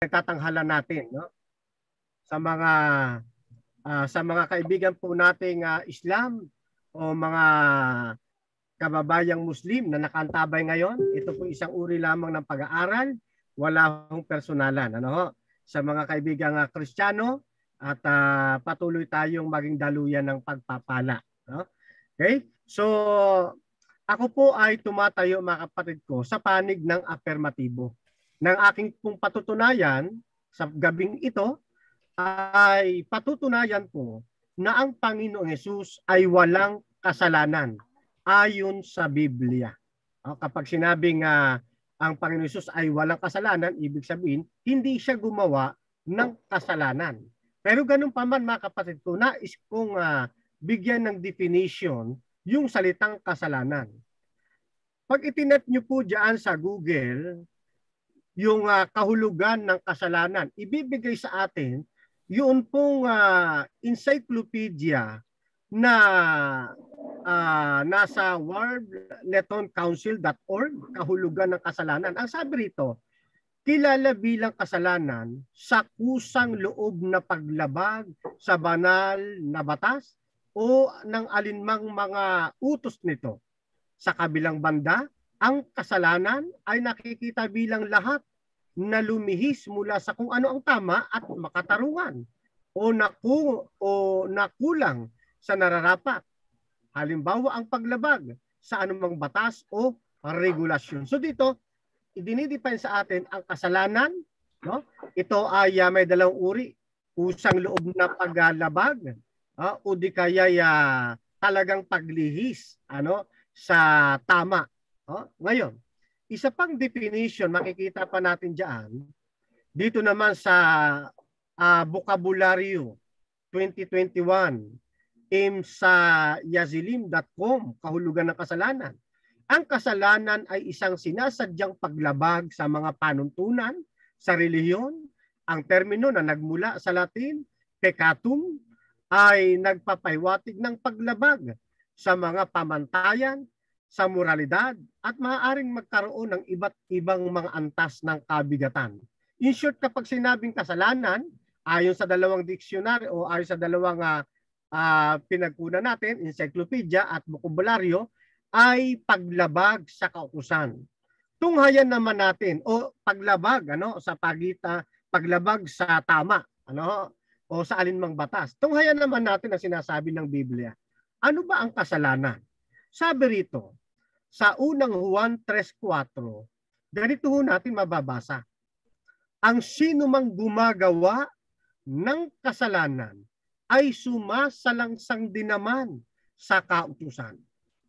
tatanghalan natin, no? Sa mga kaibigan po nating Islam o mga kababayang Muslim na nakantabay ngayon, ito po isang uri lamang ng pag-aaral, wala hong personalan. Ano ho? Sa mga kaibigang Kristiyano at patuloy tayong maging daluyan ng pagpapala. No? Okay? So, ako po ay tumatayo mga kapatid ko sa panig ng afirmatibo. Ng aking pong patutunayan sa gabing ito ay patutunayan ko na ang Panginoong Hesus ay walang kasalanan ayon sa Biblia. Kapag sinabing ang Panginoong Hesus ay walang kasalanan, ibig sabihin, hindi siya gumawa ng kasalanan. Pero ganun pa man mga kapatid ko, nais kong bigyan ng definition yung salitang kasalanan. Pag itinet nyo po dyan sa Google, yung kahulugan ng kasalanan, ibibigay sa atin yun pong encyclopedia na nasa worldletoncouncil.org, kahulugan ng kasalanan. Ang sabi rito, kilala bilang kasalanan sa kusang loob na paglabag sa banal na batas o ng alinmang mga utos nito. Sa kabilang banda, ang kasalanan ay nakikita bilang lahat na lumihis mula sa kung ano ang tama at makatarungan o nakulang sa nararapat. Halimbawa ang paglabag sa anumang batas o regulasyon. So dito, idinidefine sa atin ang kasalanan. No? Ito ay may dalawang uri. Kusang loob na paglabag o di kaya talagang paglihis sa tama. Ngayon, isa pang definition, makikita pa natin dyan, dito naman sa Vocabulario 2021, sa yazilim.com, kahulugan ng kasalanan. Ang kasalanan ay isang sinasadyang paglabag sa mga panuntunan, sa relihiyon. Ang termino na nagmula sa Latin, peccatum, ay nagpapaywatig ng paglabag sa mga pamantayan, sa moralidad at maaaring magkaroon ng iba't ibang mga antas ng kabigatan. In short, kapag sinabing kasalanan, ayon sa dalawang dictionary o ayon sa dalawang pinagkunan natin, encyclopedia at bokabularyo, ay paglabag sa kautusan. Tunghayan naman natin o paglabag paglabag sa tama o sa alinmang batas. Tunghayan naman natin ang sinasabi ng Biblia. Ano ba ang kasalanan? Sabi rito, sa unang Juan 3:4, ganito natin mababasa. Ang sino mang gumagawa ng kasalanan ay sumasalangsang din naman sa kautusan.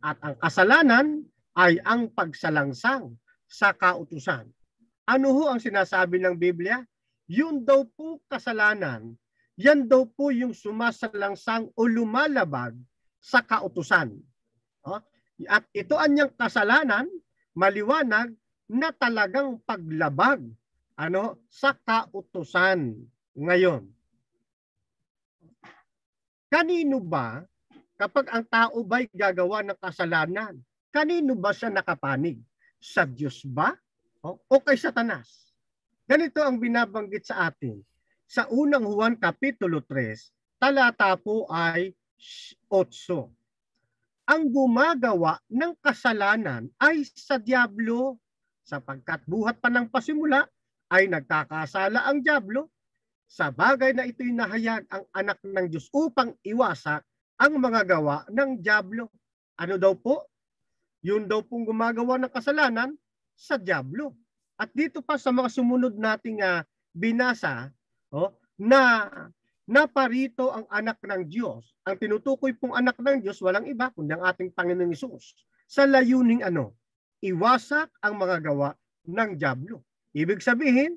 At ang kasalanan ay ang pagsalangsang sa kautusan. Ano ho ang sinasabi ng Biblia? Yun daw po kasalanan, yan daw po yung sumasalangsang o lumalabag sa kautusan. At ito anyang kasalanan, maliwanag na talagang paglabag sa kautusan. Ngayon, kanino ba, kapag ang tao ba'y gagawa ng kasalanan, kanino ba siya nakapanig? Sa Diyos ba o kay Satanas? Ganito ang binabanggit sa atin. Sa unang Juan Kapitulo 3, talata po ay 8. Ang gumagawa ng kasalanan ay sa diablo, sapagkat buhat pa ng pasimula ay nagkakasala ang diablo. Sa bagay na ito'y nahayag ang anak ng Diyos upang iwasak ang mga gawa ng diablo. Ano daw po? Yun daw pong gumagawa ng kasalanan sa diablo. At dito pa sa mga sumunod nating binasa, na naparito ang anak ng Diyos. Ang tinutukoy pong anak ng Diyos, walang iba kundi ang ating Panginoong Hesus. Sa layuning iwasak ang mga gawa ng diablo. Ibig sabihin,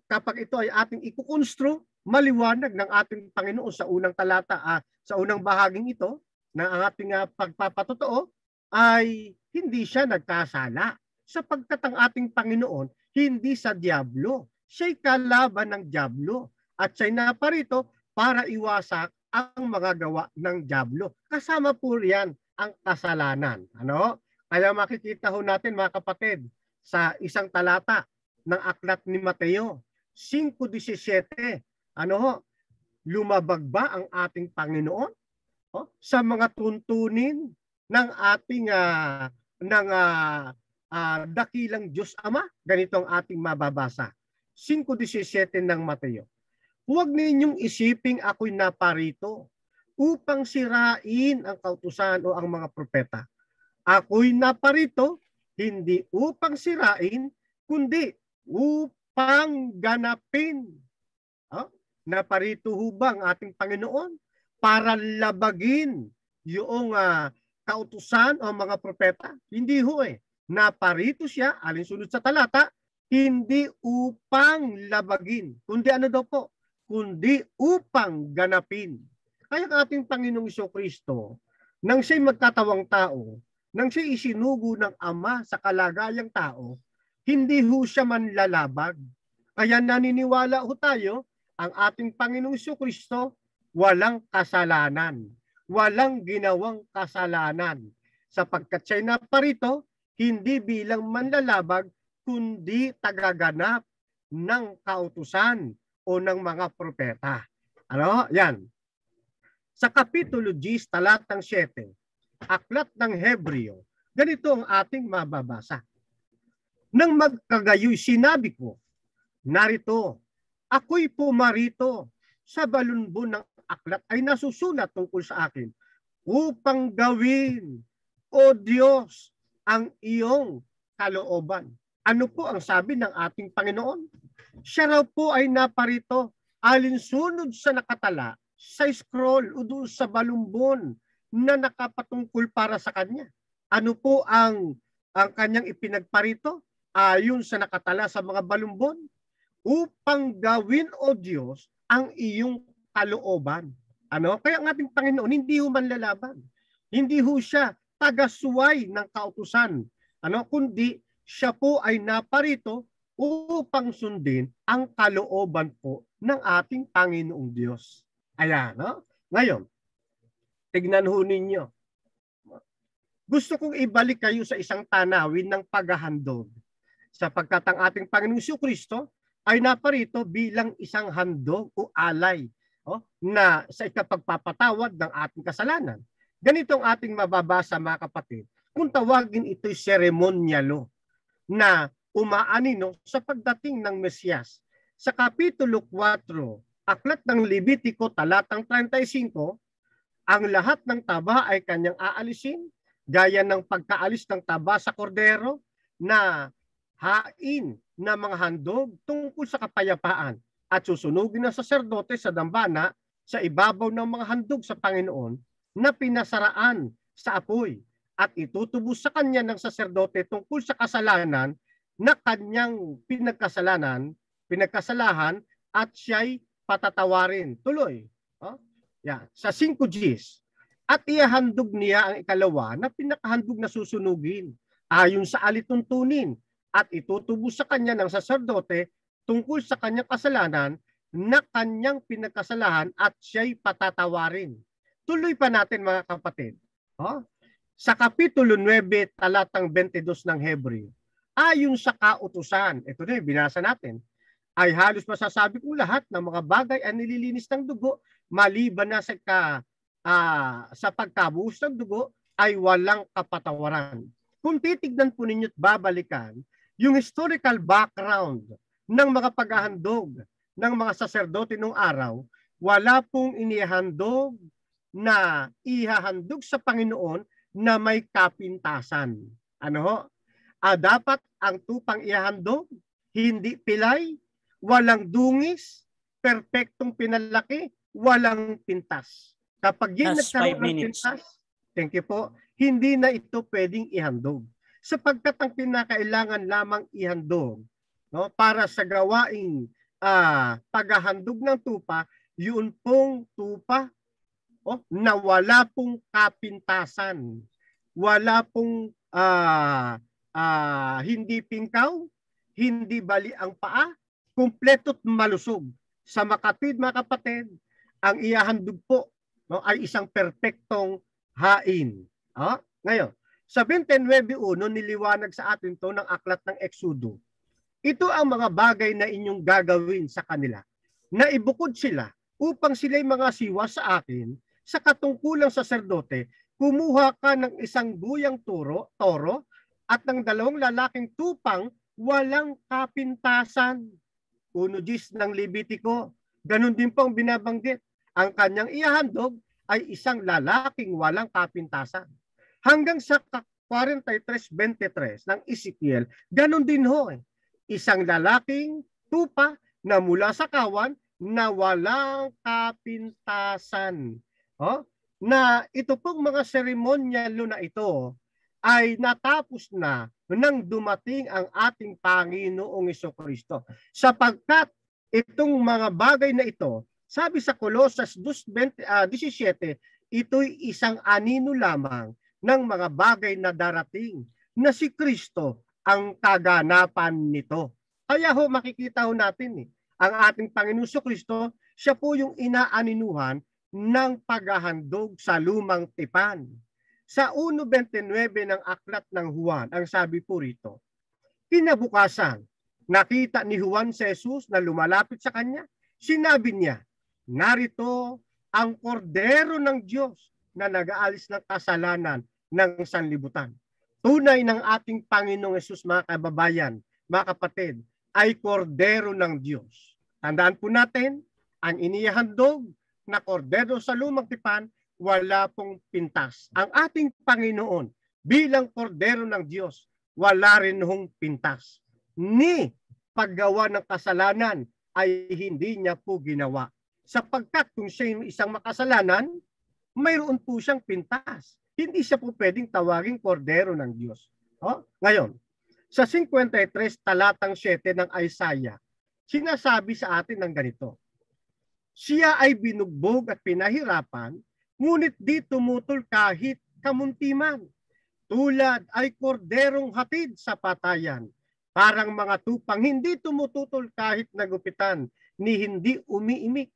kapag ito ay ating ikukonstro, maliwanag ng ating Panginoon sa unang talata, sa unang bahaging ito, na ang ating pagpapatotoo, ay hindi siya nagkasala. Sapagkat ang ating Panginoon, hindi sa diablo. Siya'y kalaban ng diablo. At siya'y naparito para iwasak ang mga gawa ng diablo. Kasama po riyan ang kasalanan. Kaya makikita ho natin mga kapatid sa isang talata ng aklat ni Mateo 5:17. Ano ho? Lumabag ba ang ating Panginoon sa mga tuntunin ng ating dakilang Diyos Ama? Ganito ang ating mababasa. 5:17 ng Mateo. Huwag ninyong isiping ako'y naparito upang sirain ang kautusan o ang mga propeta. Ako'y naparito hindi upang sirain, kundi upang ganapin. Naparito hubang ating Panginoon para labagin yung kautusan o mga propeta? Hindi ho eh. Naparito siya, alinsunod sa talata, hindi upang labagin. Kundi ano daw po? Kundi upang ganapin. Kaya ang ating Panginoong Jesucristo, nang siya'y magkatawang tao, nang siya'y isinugo ng Ama sa kalagayang tao, hindi ho siya manlalabag. Kaya naniniwala ho tayo, ang ating Panginoong Jesucristo, walang kasalanan. Walang ginawang kasalanan. Sapagkat siya'y naparito, hindi bilang manlalabag, kundi tagaganap ng kautusan o ng mga propeta. Ano? Yan. Sa Kapitulo 10, talatang 7, Aklat ng Hebreo, ganito ang ating mababasa. Nang magkagayoy sinabi ko, narito, ako'y pumarito sa balunbon ng aklat ay nasusulat tungkol sa akin upang gawin, O Diyos, ang iyong kalooban. Ano po ang sabi ng ating Panginoon? Siya raw po ay naparito alinsunod sa nakatala sa scroll o doon sa balumbon na nakapatungkol para sa kanya. Ano po ang kanyang ipinagparito ayon sa nakatala sa mga balumbon? Upang gawin, O Diyos, ang iyong kalooban. Ano? Kaya ang ating Panginoon, hindi ho manlalaban. Hindi ho siya taga-suway ng kautusan. Ano? Kundi siya po ay naparito upang sundin ang kalooban po ng ating Panginoong Diyos. Ayan, no? Ngayon, tignan ho ninyo. Gusto kong ibalik kayo sa isang tanawin ng paghahandog. Sapagkat ang ating Panginoong Jesucristo ay naparito bilang isang handog o alay na sa ikapagpapatawad ng ating kasalanan. Ganito ang ating mababasa, mga kapatid, kung tawagin ito'y seremonyalo na umaanino sa pagdating ng Mesiyas. Sa Kapitulo 4, Aklat ng Levitico, talatang 35, ang lahat ng taba ay kanyang aalisin, gaya ng pagkaalis ng taba sa kordero na hain na mga handog tungkol sa kapayapaan at susunugin ng saserdote sa dambana sa ibabaw ng mga handog sa Panginoon na pinasaraan sa apoy at itutubos sa kanya ng saserdote tungkol sa kasalanan na kanyang pinagkasalahan at siya'y patatawarin. Tuloy. Yan. Sa 5Gs. At ihahandog niya ang ikalawa na pinakahandog na susunugin ayon sa alituntunin at itutubos sa kanya ng saserdote tungkol sa kanyang kasalanan na kanyang pinagkasalahan at siya'y patatawarin. Tuloy pa natin, mga kapatid. Sa Kapitulo 9, talatang 22 ng Hebreo, ayon sa kautusan, ito na yung binasa natin, ay halos masasabi kong lahat ng mga bagay ay nililinis ng dugo, maliban na sa pagkabuhos ng dugo ay walang kapatawaran. Kung titignan po ninyo at babalikan yung historical background ng mga paghahandog ng mga saserdote nung araw, wala pong inihandog na ihahandog sa Panginoon na may kapintasan. Ano ho? Dapat ang tupang ihahandog, hindi pilay, walang dungis, perpektong pinalaki, walang pintas. Kapag yan nagkaroon ng pintas, thank you po, hindi na ito pwedeng ihandog. Sapagkat ang pinakailangan lamang ihandog para sa gawaing paghahandog ng tupa, yun pong tupa na wala pong kapintasan, wala pong hindi pingkaw, hindi bali ang paa, kumpleto at malusog. Sa makatwid, mga kapatid, ang ihahandog po ay isang perpektong hain. Ngayon, sa 29:1, niliwanag sa atin to ng aklat ng Exodo. Ito ang mga bagay na inyong gagawin sa kanila, na ibukod sila upang sila'y mga siwa sa akin. Sa katungkulang saserdote, kumuha ka ng isang guyang toro at ng 2 lalaking tupang walang kapintasan. 1:10 ng Levitiko. Ganon din po ang binabanggit. Ang kanyang ihahandog ay isang lalaking walang kapintasan. Hanggang sa 43:23 ng Ezekiel, ganon din ho. Isang lalaking tupa na mula sa kawan na walang kapintasan. Na ito pong mga seremonyalo na ito ay natapos na nang dumating ang ating Panginoong Jesucristo. Sapagkat itong mga bagay na ito, sabi sa Colosas 2:17, ito'y isang anino lamang ng mga bagay na darating, na si Kristo ang kaganapan nito. Kaya ho, makikita ho natin ang ating Panginoong Jesucristo, siya po yung inaaninuhan ng paghahandog sa lumang tipan. Sa 1:29 ng aklat ng Juan, ang sabi po rito, kinabukasan, nakita ni Juan si Jesus na lumalapit sa kanya. Sinabi niya, narito ang kordero ng Diyos na nag-aalis ng kasalanan ng sanlibutan. Tunay ng ating Panginoong Jesus, mga kababayan, mga kapatid, ay kordero ng Diyos. Tandaan po natin, ang inihahandog na kordero sa lumang tipan, wala pong pintas. Ang ating Panginoon bilang kordero ng Diyos, wala rin hong pintas. Ni paggawa ng kasalanan ay hindi niya po ginawa. Sapagkat kung siya yung isang makasalanan, mayroon po siyang pintas. Hindi siya po pwedeng tawaging kordero ng Diyos. Ngayon, sa 53 talatang 7 ng Isaiah, sinasabi sa atin ng ganito, siya ay binugbog at pinahirapan, ngunit di tumutol kahit kamuntiman. Tulad ay korderong hatid sa patayan, parang mga tupang hindi tumututol kahit nagupitan, ni hindi umimik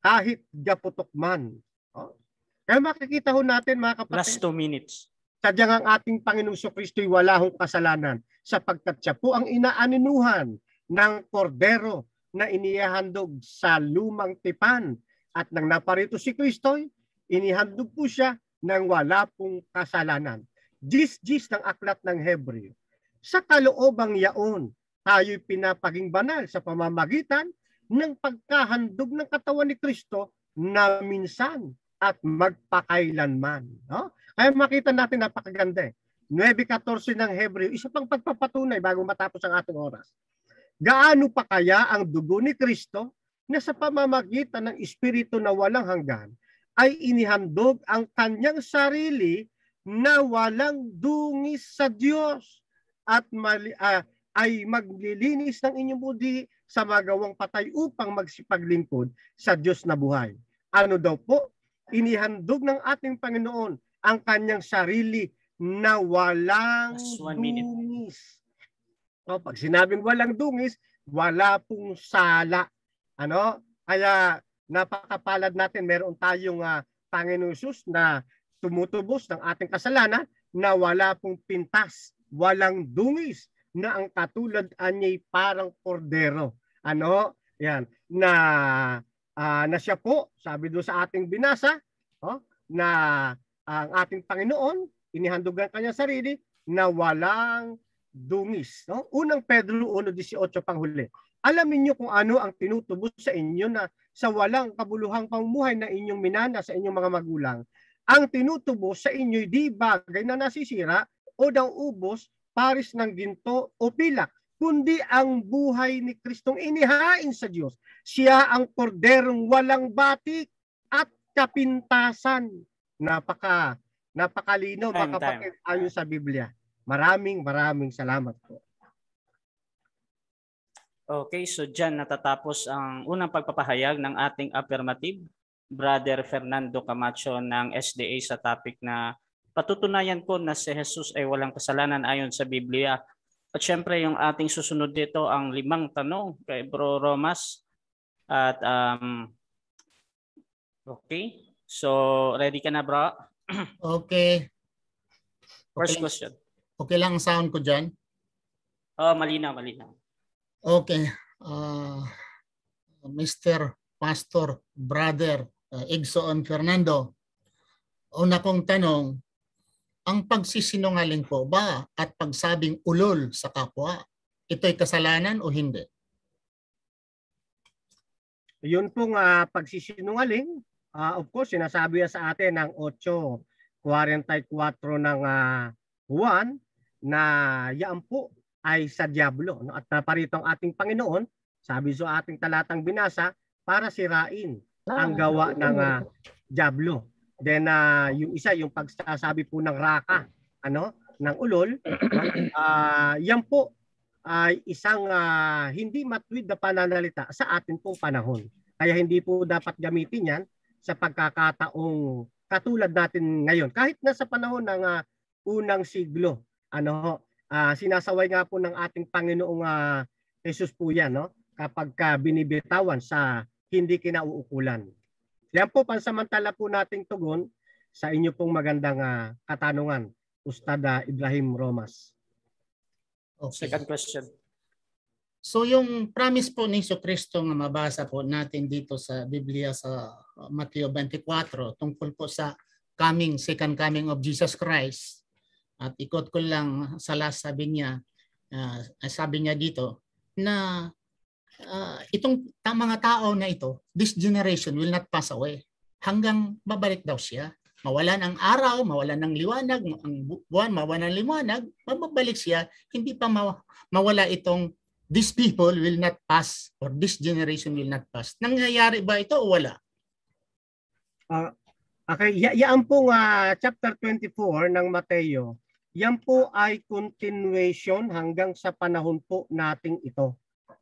kahit gaputok man. Kaya makikita ho natin, mga kapatid, last 2 minutes. sadyang ang ating Panginoong Jesucristo'y wala hong kasalanan, sapagkat siya po ang inaaninuhan ng kordero na inihahandog sa lumang tipan. At nang naparito si Kristo, inihandog po siya ng wala pong kasalanan. Gis ng aklat ng Hebreo. Sa kaloobang yaon, tayo'y pinapaging banal sa pamamagitan ng pagkahandog ng katawan ni Kristo na minsan at magpakailanman. Kaya makita natin, napakaganda. 9:14 ng Hebreo, isa pang pagpapatunay bago matapos ang ating oras. Gaano pa kaya ang dugo ni Kristo na sa pamamagitan ng Espiritu na walang hanggan ay inihandog ang kanyang sarili na walang dungis sa Diyos at ay maglilinis ng inyong budi sa magawang patay upang magsipaglingkod sa Diyos na buhay. Ano daw po? Inihandog ng ating Panginoon ang kanyang sarili na walang dungis. Pag sinabing walang dungis, wala pong sala. Kaya napakapalad natin, meron tayong Panginoon Jesus na tumutubos ng ating kasalanan na wala pong pintas, walang dungis, na ang katulad anya'y parang kordero. Yan, na siya po, sabi doon sa ating binasa, na ang ating Panginoon, inihandog ang kanyang sarili na walang dungis. Unang Pedro 1:18 panghuli. Alamin niyo kung ano ang tinutubos sa inyo na sa walang kabuluhang pamumuhay na inyong minana sa inyong mga magulang. Ang tinutubos sa inyo di bagay na nasisira o daw ubos, paris ng ginto o pilak, kundi ang buhay ni Kristong inihain sa Diyos. Siya ang korderong walang batik at kapintasan. Napakalinaw, mga kapatid, ayon sa Biblia. Maraming salamat po. Okay, so dyan natatapos ang unang pagpapahayag ng ating affirmative, Brother Fernando Camacho ng SDA, sa topic na patutunayan ko na si Jesus ay walang kasalanan ayon sa Biblia. At syempre yung ating susunod dito ang 5 tanong kay Bro Romas. At okay, so ready ka na, bro? Okay. First question. Okay lang ang sound ko dyan? Oh, malinaw, malinaw. Okay. Mr. Pastor, Brother Igsoon Fernando, una kong tanong, ang pagsisinungaling po ba at pagsabing ulol sa kapwa, ito'y kasalanan o hindi? Yun pong pagsisinungaling, of course, sinasabi sa atin ng 8:44 ng Juan na yan po ay sa diablo. No? At naparito ang ating Panginoon, sabi sa ating talatang binasa, para sirain ang gawa ng diablo. Then yung isa, yung pagsasabi po ng raka, ng ulol, yan po ay isang hindi matuwid na pananalita sa atin pong panahon. Kaya hindi po dapat gamitin yan sa pagkakataong katulad natin ngayon. Kahit na sa panahon ng unang siglo, sinasaway nga po ng ating Panginoong Jesus po yan, no? Kapag binibitawan sa hindi kinauukulan. Yan po, pansamantala po nating tugon sa inyo pong magandang katanungan, Ustad Ibrahim Romas. Okay. Second question. So yung promise po ni Jesucristo na mabasa po natin dito sa Biblia sa Mateo 24 tungkol po sa second coming of Jesus Christ. At ikot ko lang sa last, sabi niya dito na itong mga tao na ito, this generation will not pass away. Hanggang babalik daw siya. Mawalan ang araw, mawalan ng liwanag, ang buwan, mawalan ng liwanag, mababalik siya. Hindi pa mawala itong these people will not pass or this generation will not pass. Nangyayari ba ito o wala? Okay, yan pong chapter 24 ng Mateo, yan po ay continuation hanggang sa panahon po nating ito.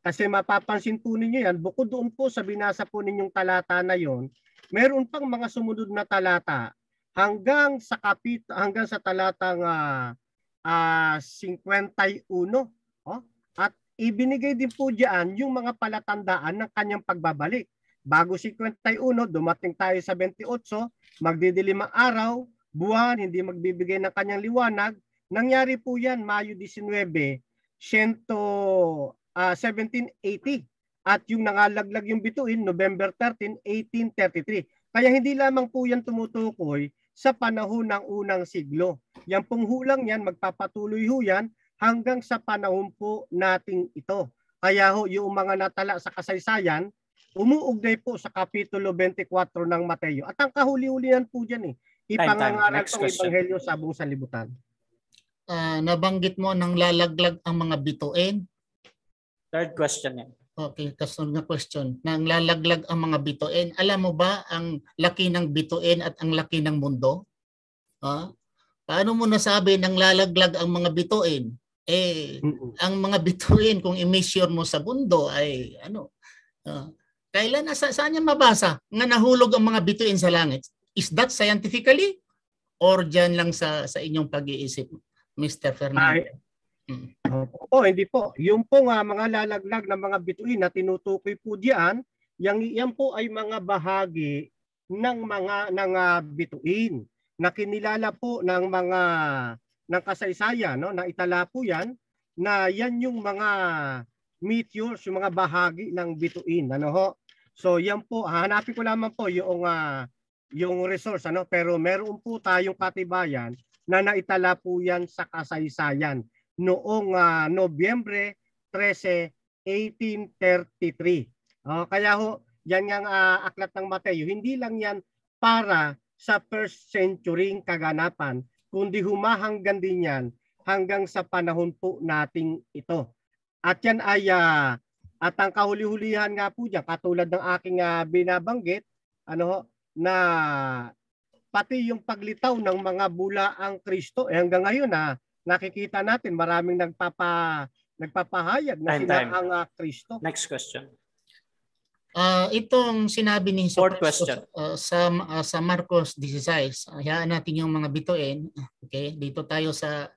Kasi mapapansin po ninyo yan, bukod doon po sa binasa po ninyong talata na yon, meron pang mga sumunod na talata hanggang sa talatang 51. At ibinigay din po diyan yung mga palatandaan ng kanyang pagbabalik. Bago 51, dumating tayo sa 28, magdidilim ang araw, buwan, hindi magbibigay ng kanyang liwanag. Nangyari po yan, Mayo 19, 1780. At yung nangalaglag yung bituin, November 13, 1833. Kaya hindi lamang po yan tumutukoy sa panahon ng unang siglo. Yan pong hulang yan, magpapatuloy ho yan hanggang sa panahon po nating ito. Kaya ho, yung mga natala sa kasaysayan, umuugnay po sa Kapitulo 24 ng Mateo. At ang kahuli-hulihan po dyan ipangangaral ng Ebanghelyo sa buong sanlibutan. Nabanggit mo nang lalaglag ang mga bituin. Third question yan. Okay, kasunod na question. Nang lalaglag ang mga bituin, alam mo ba ang laki ng bituin at ang laki ng mundo? Paano mo nasabi nang lalaglag ang mga bituin? Ang mga bituin kung i-measure mo sa mundo ay kailan saan niya mabasa nga nahulog ang mga bituin sa langit? Is that scientifically or diyan lang sa inyong pag-iisip, Mr. Fernando? Hindi po. Yung po mga lalaglag ng mga bituin na tinutukoy po diyan, yan po ay mga bahagi ng bituin na kinilala po ng kasaysayan, no, na itala po yan na yan yung mga meteors, yung mga bahagi ng bituin, So yan po, hanapin ko lamang po yung resource, pero meron po tayong katibayan na naitala po yan sa kasaysayan noong Nobyembre 13, 1833. Kaya ho, yan ang aklat ng Mateo. Hindi lang yan para sa first century kaganapan, kundi humahanggan din yan hanggang sa panahon po nating ito. At yan ay at ang kahuli-hulihan nga po dyan, katulad ng aking binabanggit, na pati yung paglitaw ng mga bulaang Kristo, hanggang ngayon nakikita natin maraming nagpapahayag na sila ang Kristo. Next question. Itong sinabi ni Fourth question. Sa Marcos 16, hayaan natin yung mga bituin. Okay, dito tayo sa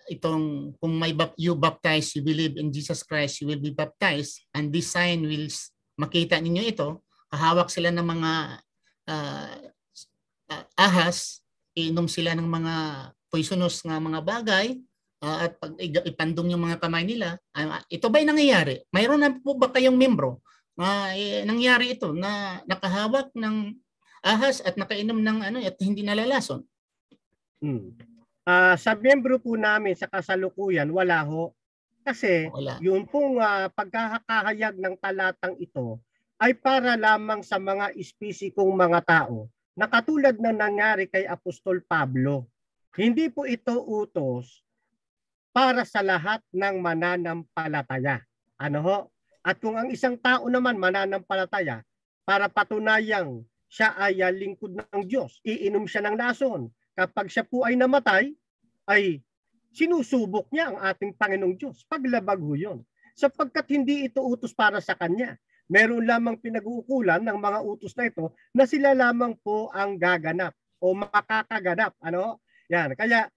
itong kung you baptize, you believe in Jesus Christ, you will be baptized, and this sign will makita ninyo ito. Hahawak sila ng mga ahas, iinom sila ng mga poisonous nga mga bagay at pag ipandong yung mga kamay nila, ito ba'y nangyayari? Mayroon na po ba kayong membro nangyari ito na nakahawak ng ahas at nakainom ng at hindi nalalason? Sa miyembro po namin sa kasalukuyan, wala ho. Kasi yun pong pagkakahayag ng talatang ito ay para lamang sa mga espesikong mga tao na katulad ng nangyari kay Apostol Pablo. Hindi po ito utos para sa lahat ng mananampalataya. Ano ho? At kung ang isang tao naman mananampalataya, para patunayang siya ay lingkod ng Diyos, iinom siya ng lason. Kapag siya po ay namatay, ay sinusubok niya ang ating Panginoong Diyos. Paglabag ho yun. Sapagkat hindi ito utos para sa kanya. Meron lamang pinag-uukulan ng mga utos na ito na sila lamang po ang gaganap o makakaganap. Ano? Yan. Kaya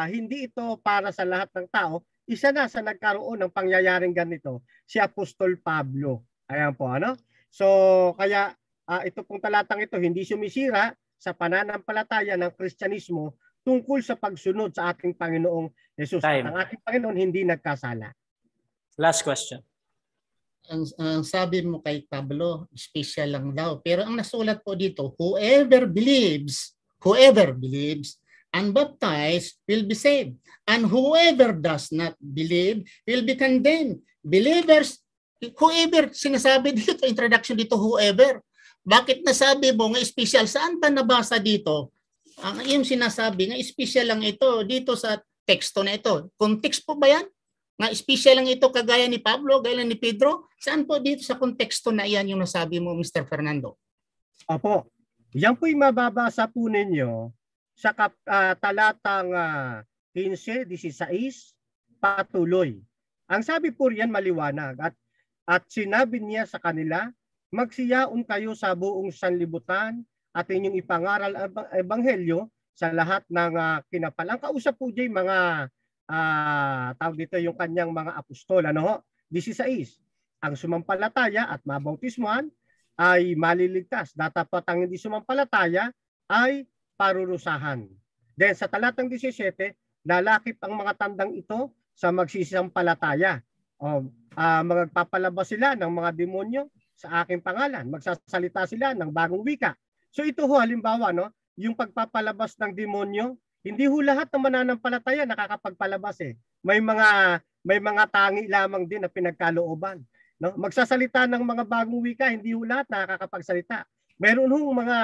hindi ito para sa lahat ng tao. Isa na sa nagkaroon ng pangyayaring ganito, si Apostol Pablo. Ayan po. Ano? So, kaya ito pong talatang ito hindi sumisira sa pananampalataya ng Kristyanismo tungkol sa pagsunod sa ating Panginoong Jesus. At ang ating Panginoon hindi nagkasala. Last question. Ang sabi mo kay Pablo, special lang daw. Pero ang nasulat po dito, whoever believes and baptized will be saved. And whoever does not believe will be condemned. Believers, whoever, sinasabi dito, introduction dito, whoever. Bakit nasabi mo nga special? Saan ba nabasa dito? Ang iyong sinasabi nga special lang ito dito sa teksto na ito. Context po ba yan? Nga special lang ito kagaya ni Pablo, gaya ni Pedro? Saan po dito sa konteksto na iyan yung nasabi mo, Mr. Fernando? Opo. Yan po'y mababasa po ninyo sa talatang 15, 16, patuloy. Ang sabi po riyan maliwanag at sinabi niya sa kanila, magsiyaon kayo sa buong sanlibutan at inyong ipangaral ang ebanghelyo sa lahat ng kinapal. Ang kausap po diyan mga tawag dito yung kanyang mga apostol. 16. Ang sumampalataya at mabautismuhan ay maliligtas. Datapat ang hindi sumampalataya ay parurusahan. Then sa talatang 17, lalakip ang mga tandang ito sa magsisampalataya. Magpapalabas sila ng mga demonyo sa aking pangalan. Magsasalita sila ng bagong wika. So ito ho halimbawa, yung pagpapalabas ng demonyo, hindi ho lahat ng mananampalataya nakakapagpalabas eh. May mga tangi lamang din na pinagkalooban. Magsasalita ng mga bagong wika, hindi ho lahat nakakapagsalita. Meron ho mga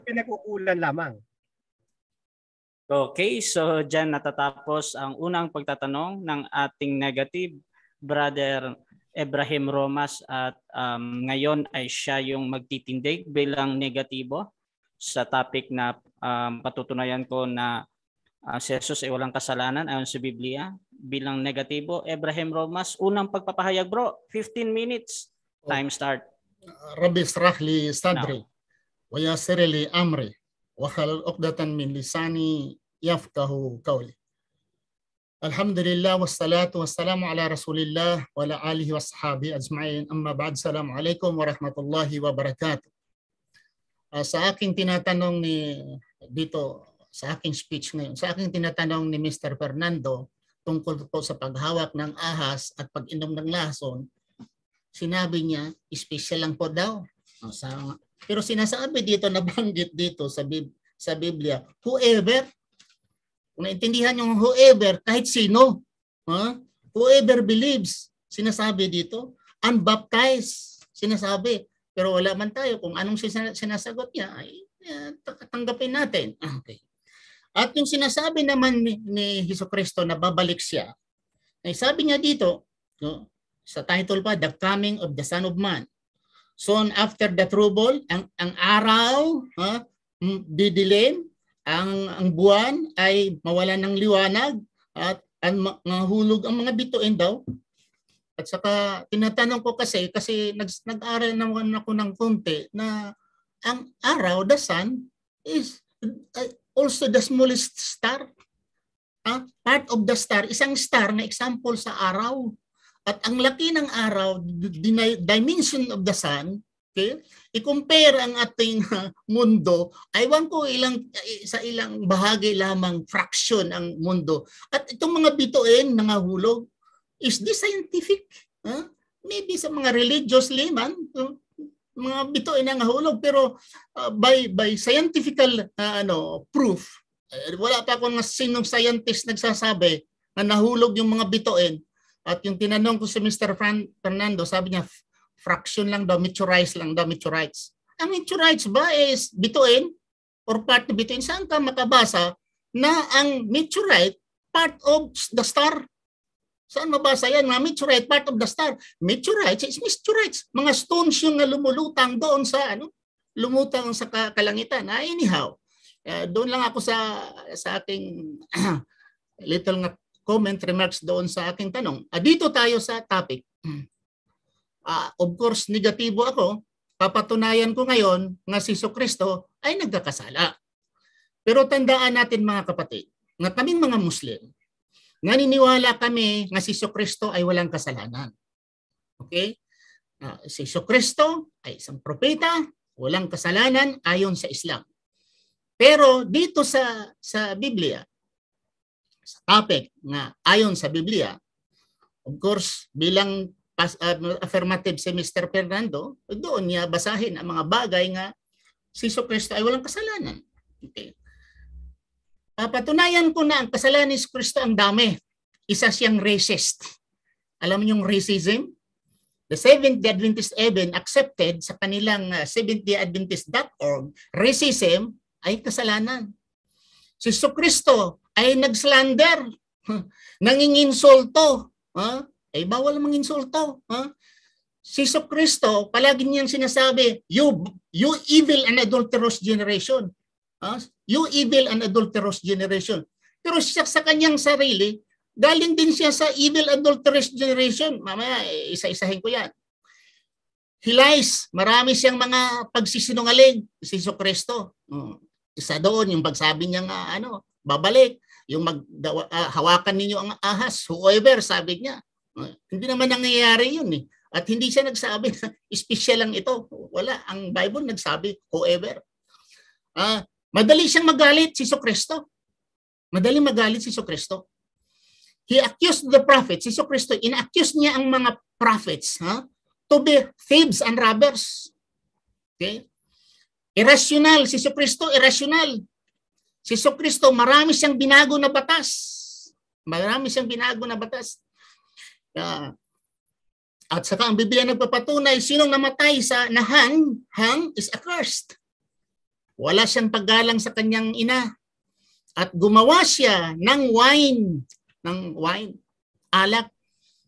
pinag-uulan lamang. Okay, so dyan natatapos ang unang pagtatanong ng ating negative, Brother Ebrahim Romas, at ngayon ay siya yung magtitindig bilang negatibo sa topic na patutunayan ko na si Jesus ay walang kasalanan ayon sa Biblia. Bilang negatibo, Ebrahim Romas, unang pagpapahayag bro, 15 minutes. Time start. Rabbi israh li sadri wa yassir li amri wa halul 'uqdatan min lisani yafqahu qawli. Alhamdulillah wassalatu wassalamu ala Rasulillah wa ala alihi washabihi ajma'in. Amma ba'd. Assalamualaikum warahmatullahi wabarakatuh. Sa aking tinatanong sa aking speech ngayon, sa aking tinatanong ni Mr. Fernando tungkol po sa paghawak ng ahas at pag-inom ng lason, sinabi niya, special lang po daw. Pero sinasabi dito, nabanggit dito sa Biblia, whoever, kung naintindihan yung whoever, kahit sino, whoever believes, sinasabi dito, unbaptized, sinasabi. Pero wala man tayo kung anong sinasagot niya, ay tanggapin natin. Okay. At yung sinasabi naman ni Jesucristo na babalik siya, ay sabi niya dito, sa title pa, The Coming of the Son of Man. Soon after the trouble, ang araw didilim, ang buwan ay mawalan ng liwanag at mahulog ang mga bituin daw. At saka tinatanong ko kasi nag-aral naman ako ng konti na ang araw, the sun, is also the smallest star. Part of the star, isang star na example sa araw. At ang laki ng araw, the dimension of the sun, Okay? I-compare ang ating mundo, aywan ko sa ilang bahagi lamang, fraction ang mundo. At itong mga bituin, nangahulog, is this scientific? Maybe sa mga religious layman, mga bituin nangahulog, pero by scientifical proof, wala pa akong sinong scientist nagsasabi na nahulog yung mga bituin. At yung tinanong ko si Mr. Fernando, sabi niya, fraction lang daw, meteorites lang daw, meteorites. Ang meteorites ba is bituin or part of bituin? Saan ka makabasa na ang meteorite part of the star? Saan mabasa yan? Mga meteorite part of the star. Meteorites is meteorites. Mga stones yung lumulutang doon sa lumutang sa kalangitan. Anyhow, doon lang ako sa aking little comment remarks doon sa aking tanong. Dito tayo sa topic. Of course, negatibo ako. Papatunayan ko ngayon na si Jesucristo ay nagkakasala. Pero tandaan natin mga kapatid, na kaming mga Muslim, naniniwala kami na si Jesucristo ay walang kasalanan. Okay? Si Jesucristo ay isang propeta, walang kasalanan ayon sa Islam. Pero dito sa Biblia, sa topic na ayon sa Biblia, of course, bilang affirmative si Mr. Fernando, doon niya basahin ang mga bagay nga si Jesucristo ay walang kasalanan. Okay. Patunayan ko na ang kasalanan ni Jesucristo ang dami. Isa siyang racist. Alam niyo yung racism? The Seventh-day Adventist even accepted sa kanilang seventhdaядventist.org, racism ay kasalanan. Si Jesucristo ay nagslander, nanginginsulto, ay bawal manginsulto. Si Jesucristo, palagi niyang sinasabi, you evil and adulterous generation. You evil and adulterous generation. Pero siya sa kanyang sarili, galing din siya sa evil adulterous generation. Mamaya, isa-isahin ko yan. He lies. Marami siyang mga pagsisinungaling si Jesucristo. Isa doon, yung pagsabi niya nga, babalik. Yung hawakan ninyo ang ahas. Whoever, sabi niya. Hindi naman nangyayari yun eh. At hindi siya nagsabi na special lang ito. Wala. Ang Bible nagsabi, whoever. Madali siyang magalit si Jesucristo. Madali magalit si Jesucristo. He accused the prophets. Si Jesucristo, in-accuse niya ang mga prophets to be thieves and robbers. Okay? Irrational. Si Jesucristo, irrational. Si Jesucristo, marami siyang binago na batas. Marami siyang binago na batas. At saka ang Biblia nagpapatunay, sinong namatay na hang is accursed. Wala siyang paggalang sa kanyang ina. At gumawa siya ng wine, alak.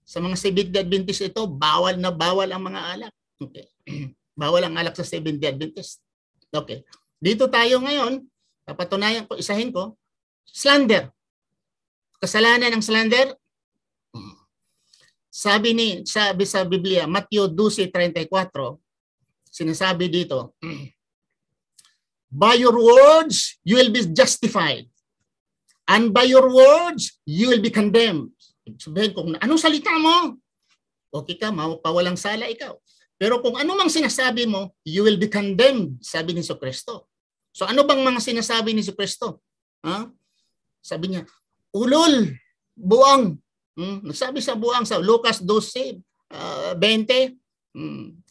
Sa mga Seventh-day Adventist ito, bawal na bawal ang mga alak. Okay. Bawal ang alak sa Seventh-day Adventist. Okay. Dito tayo ngayon, papatunayan ko, isahin ko, slander. Kasalanan ng slander. Sabi sa Biblia, Matthew 12:34, sinasabi dito, by your words, you will be justified. And by your words, you will be condemned. Sabihin kung anong salita mo, okay ka, mapawalang sala ikaw. Pero kung ano mang sinasabi mo, you will be condemned, sabi ni Jesucristo. So ano bang mga sinasabi ni Jesucristo? Sabi niya, ulol, buang. Nagsabi sa buang sa Lucas 12:20.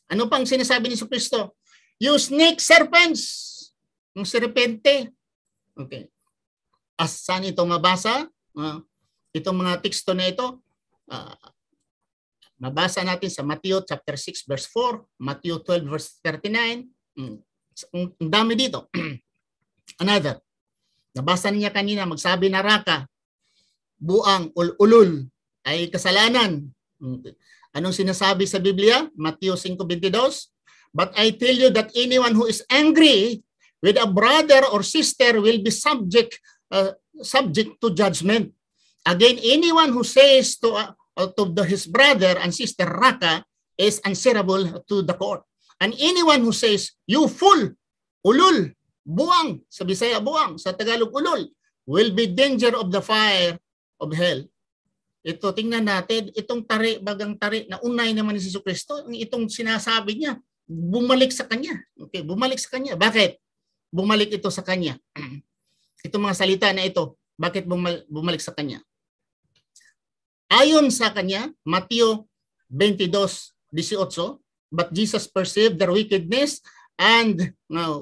Ano pang sinasabi ni Jesucristo? You snake serpents. Yung serpente. Okay. Saan ito mabasa? Itong mga teksto na ito, mabasa natin sa Matthew chapter 6 verse 4, Matthew 12 verse 39. Ang dami dito. Another. Nabasa niya kanina, magsabi na raka, buang, ulul, ay kasalanan. Anong sinasabi sa Biblia? Matthew 5:22. But I tell you that anyone who is angry with a brother or sister will be subject to judgment. Again, anyone who says to his brother and sister raka is answerable to the court. And anyone who says, you fool, ulul, buang, sa Bisaya buang, sa Tagalog ulul, will be danger of the fire of hell. Ito, tingnan natin, itong bagang tari na unay naman ni Jesucristo, itong sinasabi niya, bumalik sa kanya. Okay, bumalik sa kanya. Bakit? Bumalik ito sa kanya. Itong mga salita na ito, bakit bumalik sa kanya? Ayon sa kanya, Mateo 22:18, but Jesus perceived their wickedness and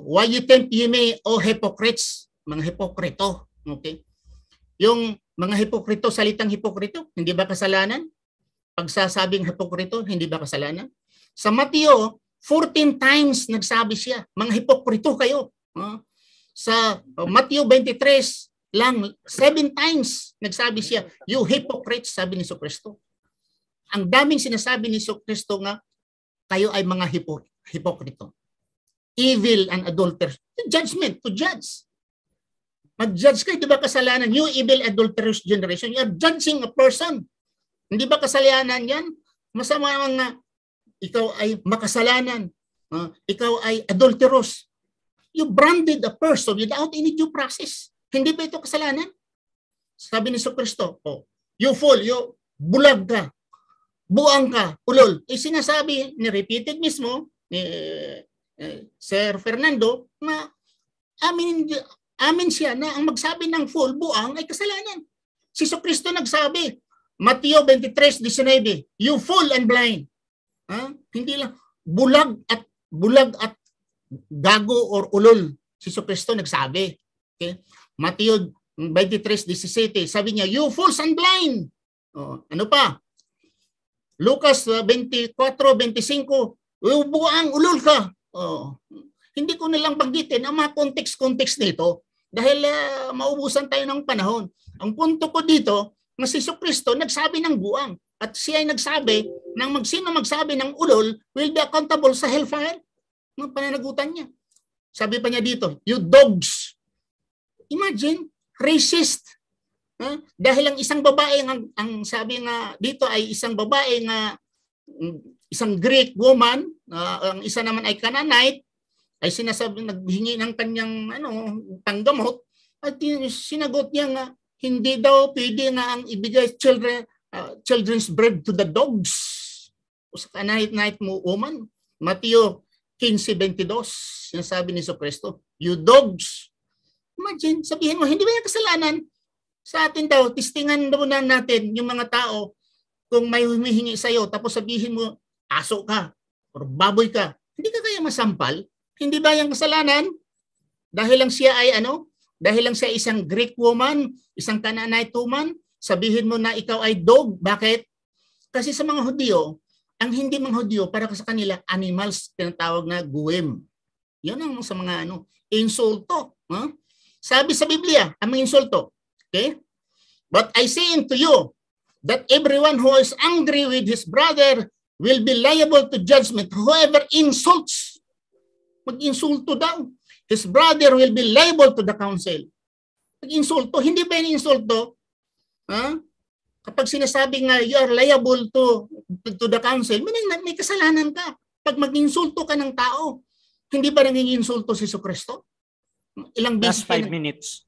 why you tempt me, O hypocrites, mga hipokrito. Okay? Yung mga hipokrito, salitang hipokrito, hindi ba kasalanan? Pagsasabing hipokrito, hindi ba kasalanan? Sa Mateo, 14 times nagsabi siya, mga hipokrito kayo. Sa Mateo 23 lang, 7 times nagsabi siya, you hypocrites, sabi ni Jesucristo. Ang daming sinasabi ni Jesucristo nga, kayo ay mga hipokrito. Evil and adulterous. Judgment, to judge. Mag-judge kayo, di ba kasalanan? You evil, adulterous generation, you are judging a person. Hindi ba kasalanan yan? Masama nga, ikaw ay makasalanan. Ikaw ay adulterous. You branded a person without any due process. Hindi ba ito kasalanan? Sabi ni Jesucristo, you fool, you bulag ka, buang ka, ulol. Sinasabi, ni-repeated mismo ni Sir Fernando na amin siya na ang magsabi ng fool, buang ay kasalanan. Si Jesucristo nagsabi, Mateo 23:19, you fool and blind. Hindi lang bulag at gago or ulol. Si Jesucristo nagsabi. Okay? Mateo 23:17, sabi niya, you fools and blind. Ano pa? Lucas 24:25, buang ulol ka. Hindi ko nilang banggitin ang mga context nito dahil maubusan tayo ng panahon. Ang punto ko dito, na si Jesucristo nagsabi ng buang at siya ay nagsabi ng sino magsabi ng ulol will be accountable sa hellfire. Ng pananagutan niya. Sabi pa niya dito, you dogs. Imagine, racist. Dahil ang isang babae, ang sabi nga dito ay isang babae nga, isang Greek woman, ang isa naman ay Canaanite, ay sinasabi, naghingi ng kanyang panggamot, at sinagot niya nga, hindi daw pwede nga ang ibigay children's bread to the dogs. O sa Canaanite woman, Mateo 15:22, sinasabi ni Jesucristo, you dogs. Imagine, sabihin mo, hindi ba yung kasalanan? Sa atin daw, testingan daw natin yung mga tao kung may humihingi sa'yo, tapos sabihin mo, aso ka, or baboy ka. Hindi ka kaya masampal? Hindi ba yung kasalanan? Dahil lang siya ay Dahil lang siya isang Greek woman, isang Canaanite woman, sabihin mo na ikaw ay dog. Bakit? Kasi sa mga Hudyo, ang hindi mga Hudyo, para sa kanila, animals, tinatawag na guwem. Yan ang sa mga insulto. Sabi sa Biblia, ang mga insulto. Okay? But I say unto you, that everyone who is angry with his brother will be liable to judgment. Whoever insults, mag-insulto daw. His brother will be liable to the council. Mag-insulto, hindi ba yung insulto? Kapag sinasabi nga you are liable to the council, may kasalanan ka. Pag mag-insulto ka ng tao, hindi ba nanging-insulto si Jesucristo? Ilang beses 5 minutes.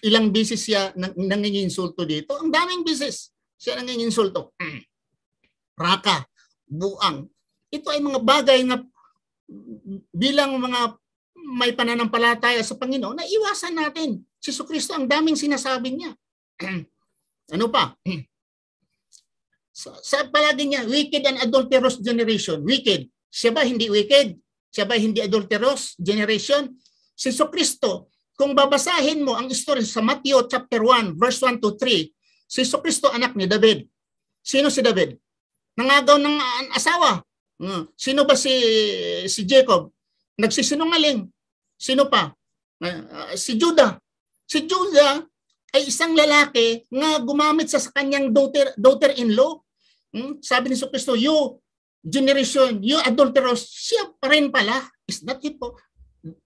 Ilang beses siya nanging-insulto dito? Ang daming beses siya nanging-insulto. Raka, buang. Ito ay mga bagay na bilang mga may pananampalataya sa Panginoon na iwasan natin. Si Jesucristo ang daming sinasabi niya. Ano pa? Sa palagi niya, wicked and adulterous generation. Wicked. Siya ba hindi wicked? Siya ba hindi adulterous generation? Si Jesucristo, kung babasahin mo ang story sa Matthew chapter 1, verse 1 to 3, si Jesucristo anak ni David. Sino si David? Nangagaw ng asawa. Sino ba si Jacob? Nagsisinungaling. Sino pa? Si Judah. Si Judah ay isang lalaki na gumamit sa kanyang daughter-in-law. Sabi ni Jesucristo, you generation, you adulterous, siya pa rin pala.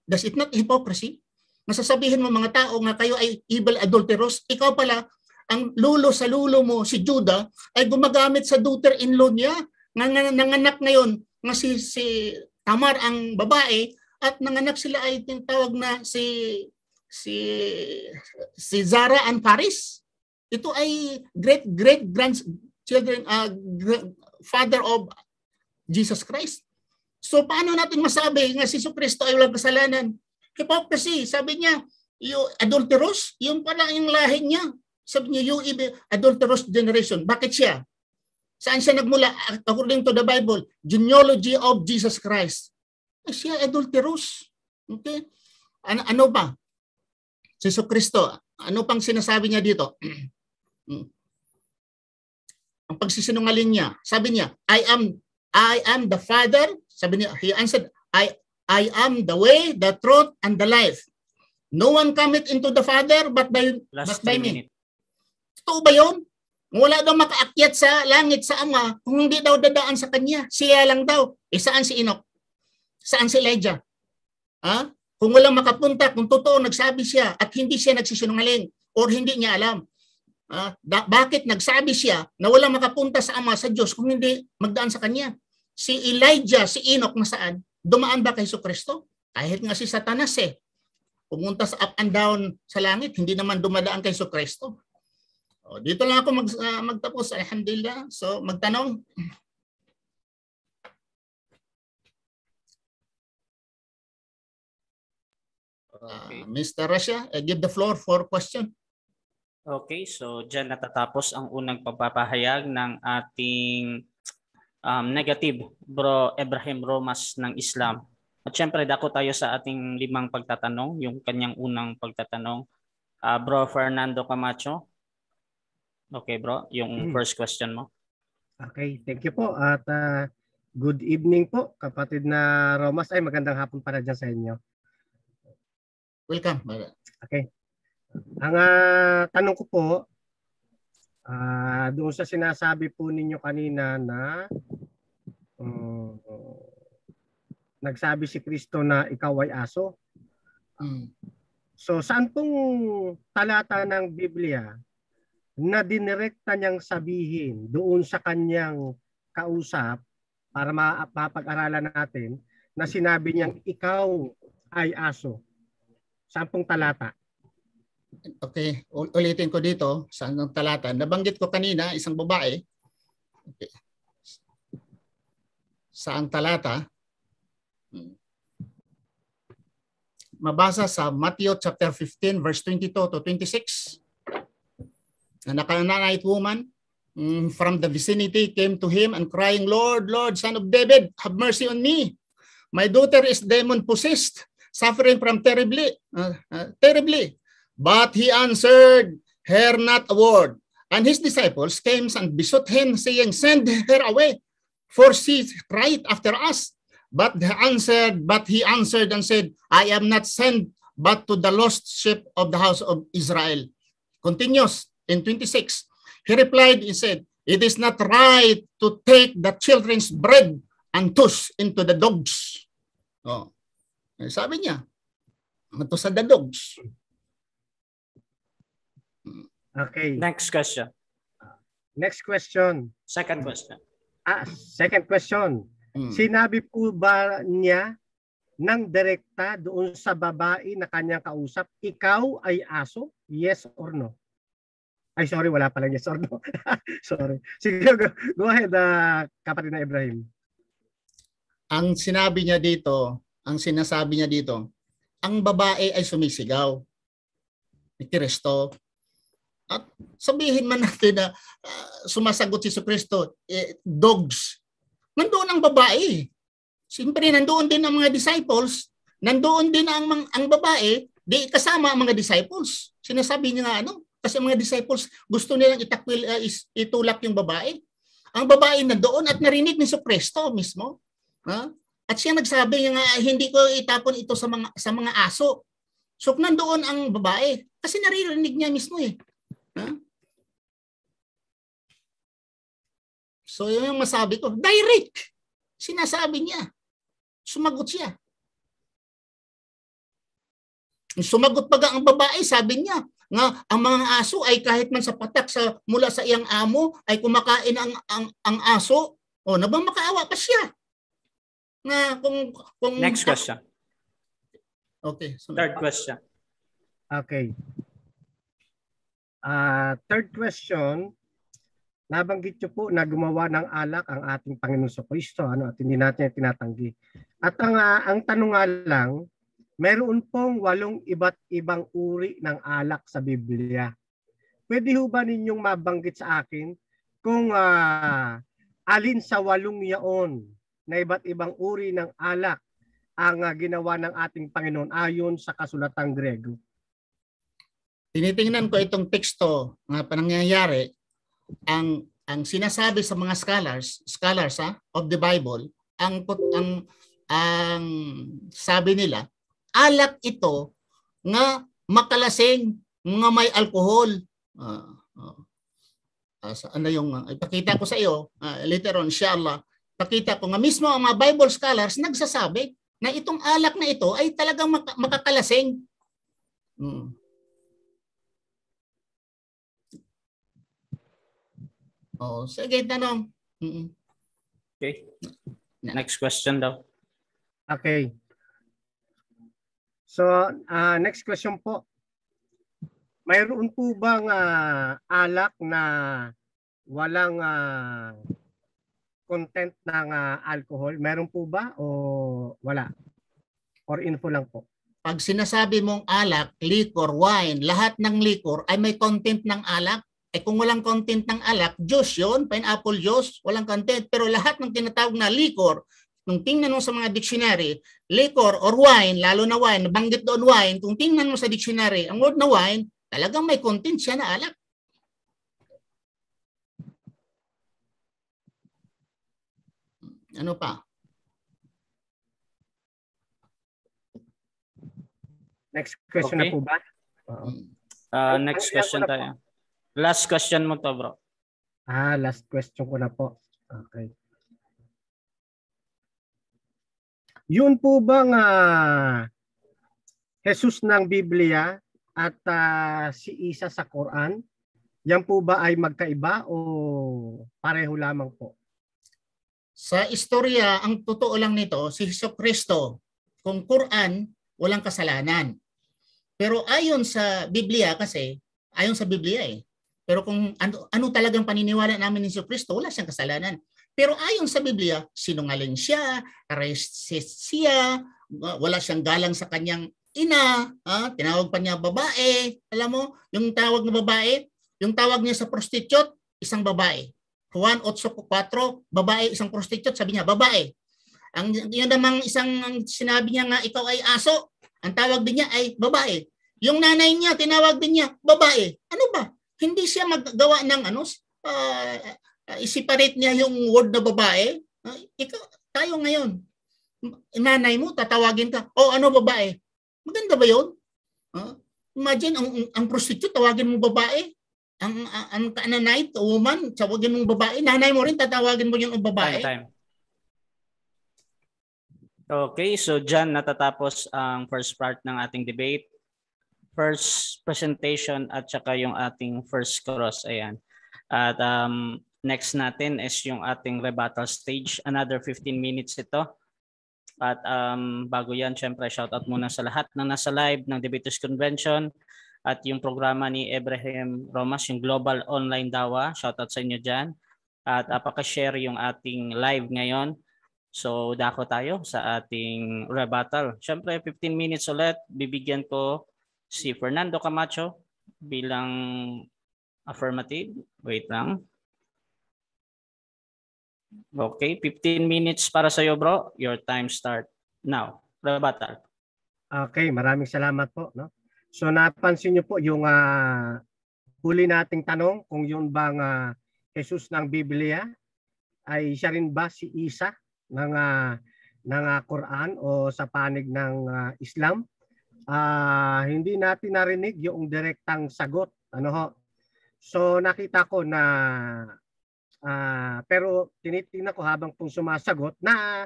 Does it not hypocrisy? Masasabihin mo mga tao nga kayo ay evil adulterous, ikaw pala, ang lulo sa lulo mo, si Judah, ay gumagamit sa daughter-in-law niya, nanganak ngayon, nga si Tamar ang babae, at nanganak sila ay tinatawag na si Zara and Paris. Ito ay great-grandchildren, father of Jesus Christ. So paano natin masabi nga si Jesucristo ay walang kasalanan? Hypocrisy. Sabi niya, you adulterous, yung pala yung lahi niya. Sabi niya, you adulterous generation. Bakit siya? Saan siya nagmula? According to the Bible, genealogy of Jesus Christ. Siya adulterous. Okay? Ano ba? Si Jesucristo, ano pang sinasabi niya dito? Ang pagsisinungaling niya. Sabi niya, I am the Father. Sabi niya, he answered, I am the way, the truth, and the life. No one cometh into the Father but by me. Totoo ba yun? Wala daw makaakyat sa langit sa Ama kung hindi daw dadaan sa Kanya. Siya lang daw. Saan si Enoch? Saan si Elijah? Kung walang makapunta, kung totoo nagsabi siya at hindi siya nagsisinungaling or hindi niya alam. Bakit nagsabi siya na walang makapunta sa Ama, sa Diyos kung hindi magdaan sa Kanya? Si Elijah, si Enoch nasaan? Dumaan ba kay Jesucristo? Kahit nga si Satanas pumunta sa up and down sa langit, hindi naman dumadaan kay Jesucristo. Dito lang ako magtapos. Alhamdulillah. So magtanong. Okay. Mr. Russia, I give the floor for question. Okay, so dyan natatapos ang unang pagpapahayag ng ating negative Bro Ibrahim Romas ng Islam. At syempre dako tayo sa ating 5 pagtatanong, yung kanyang unang pagtatanong. Bro Fernando Camacho. Okay bro, yung first question mo. Okay, thank you po. At good evening po kapatid na Romas. Ay magandang hapon para dyan sa inyo. Welcome. Okay. Ang tanong ko po, doon sa sinasabi po ninyo kanina na nagsabi si Kristo na ikaw ay aso. So saan pong talata ng Biblia na dinirekta niyang sabihin doon sa kanyang kausap para mapag-aralan natin na sinabi niyang ikaw ay aso? Saan pong talata? Okay, ulitin ko dito sa talata. Nabanggit ko kanina isang babae. Okay. Saang talata? Mabasa sa Matthew chapter 15 verse 22 to 26. A Canaanite woman from the vicinity came to him and crying, Lord, Lord, Son of David, have mercy on me. My daughter is demon-possessed, suffering from terribly. But he answered her not a word. And his disciples came and besought him, saying, send her away, for she cried after us. But he answered and said, I am not sent but to the lost sheep of the house of Israel. Continues in 26. He replied, he said, it is not right to take the children's bread and toss into the dogs. Sabi niya, to sa the dogs. Okay. Next question. Next question. Second question. Second question. Sinabi po ba niya ng direkta doon sa babae na kanyang kausap, ikaw ay aso? Yes or no? Ay, sorry, wala pala yes or no. Sorry. Sige, go ahead, kapatid na Ibrahim. Ang sinabi niya dito, ang sinasabi niya dito, ang babae ay sumisigaw ni Kristo. At sabihin man natin na sumasagot si Kristo, dogs. Nandoon ang babae. Siyempre, nandoon din ang mga disciples. Nandoon din ang babae, di kasama ang mga disciples. Sinasabi niya nga kasi mga disciples gusto nilang itulak yung babae. Ang babae nandoon at narinig ni Kristo mismo. At siya nagsabi niya nga, hindi ko itapon ito sa mga aso. So nandoon ang babae kasi naririnig niya mismo . So yun yung masabi ko, direct. Sinasabi niya. Sumagot siya. Sumagot pa ang babae, sabi niya, nga ang mga aso ay kahit man sa patak mula sa iyang amo ay kumakain ang aso. Nabang makaawa pa siya. Kung Next question. Okay. Third question. Okay. Third question, nabanggit niyo po na gumawa ng alak ang ating Panginoon Kristo, ano, at hindi natin tinatanggi. At ang tanong nga lang, meron pong 8 iba't ibang uri ng alak sa Biblia. Pwede ho ba ninyong mabanggit sa akin kung alin sa 8 yaon na iba't ibang uri ng alak ang ginawa ng ating Panginoon ayon sa kasulatang Grego? Tinitingnan ko itong teksto na panangyayari, ang sinasabi sa mga scholars of the Bible, ang sabi nila, alak ito nga makalasing, nga may alcohol. Ano yung ipakita ko sa iyo later on, inshallah. Pakita ko nga mismo ang mga Bible scholars nagsasabi na itong alak na ito ay talagang makakalasing. Sige, tanong. Okay. Next question daw. Okay. So, next question po. Mayroon po bang alak na walang content ng alcohol? Meron po ba o wala? Or info lang po? Pag sinasabi mong alak, liquor, wine, lahat ng liquor ay may content ng alak. Kung walang content ng alak, juice yun, pineapple juice, walang content. Pero lahat ng tinatawag na liquor, kung tingnan mo sa mga dictionary, liquor or wine, lalo na wine, nabanggit doon wine, kung tingnan mo sa dictionary, ang word na wine, talagang may content siya na alak. Ano pa? Next question Okay. na po ba? Next question tayo. Last question mo to, bro. Last question ko na po. Okay. Yun po bang Jesus ng Biblia at si Isa sa Quran, yan po ba ay magkaiba o pareho lamang po? Sa istorya, ang totoo lang nito, si Jesucristo, kung Quran, walang kasalanan. Pero ayon sa Biblia kasi, ayon sa Biblia Pero kung ano talagang paniniwala namin ni Jesucristo, wala siyang kasalanan. Pero ayon sa Biblia, sinungaling siya, racist siya, wala siyang galang sa kanyang ina, tinawag pa niya babae. Alam mo, yung tawag na babae, yung tawag niya sa prostitute, isang babae. Juan 8:4, babae, isang prostitute, sabi niya, babae. Yun namang sinabi niya nga, ikaw ay aso, ang tawag din niya ay babae. Yung nanay niya, tinawag din niya, babae. Ano ba? Hindi siya maggawa ng i-separate niya yung word na babae. Tayo ngayon, nanay mo, tatawagin ka, ano babae? Maganda ba yun? Imagine, ang prostitute, tawagin mo babae. Ang kananay, woman, tawagin mong babae. Nanay mo rin, tatawagin mo yung babae. Time. Okay, so dyan natatapos ang first part ng ating debate. First presentation at saka yung ating first cross. Ayan. At next natin is yung ating rebuttal stage. Another 15 minutes ito. At bago yan, syempre shoutout muna sa lahat ng nasa live ng Debaters Convention at yung programa ni Abraham Romas, yung Global Online Dawa. Shoutout sa inyo dyan. At paka-share yung ating live ngayon. So dako tayo sa ating rebuttal. Syempre 15 minutes ulit. Bibigyan ko si Fernando Camacho bilang affirmative. Wait lang. Okay, 15 minutes para sa iyo, bro. Your time start now. Rebuttal. Okay, maraming salamat po. No? So napansin niyo po yung huli nating tanong kung yun bang Jesus ng Biblia ay siya rin ba si Isa ng Quran o sa panig ng Islam? Hindi natin narinig yung direktang sagot. So nakita ko na pero tinitingnan ko habang pong sumasagot na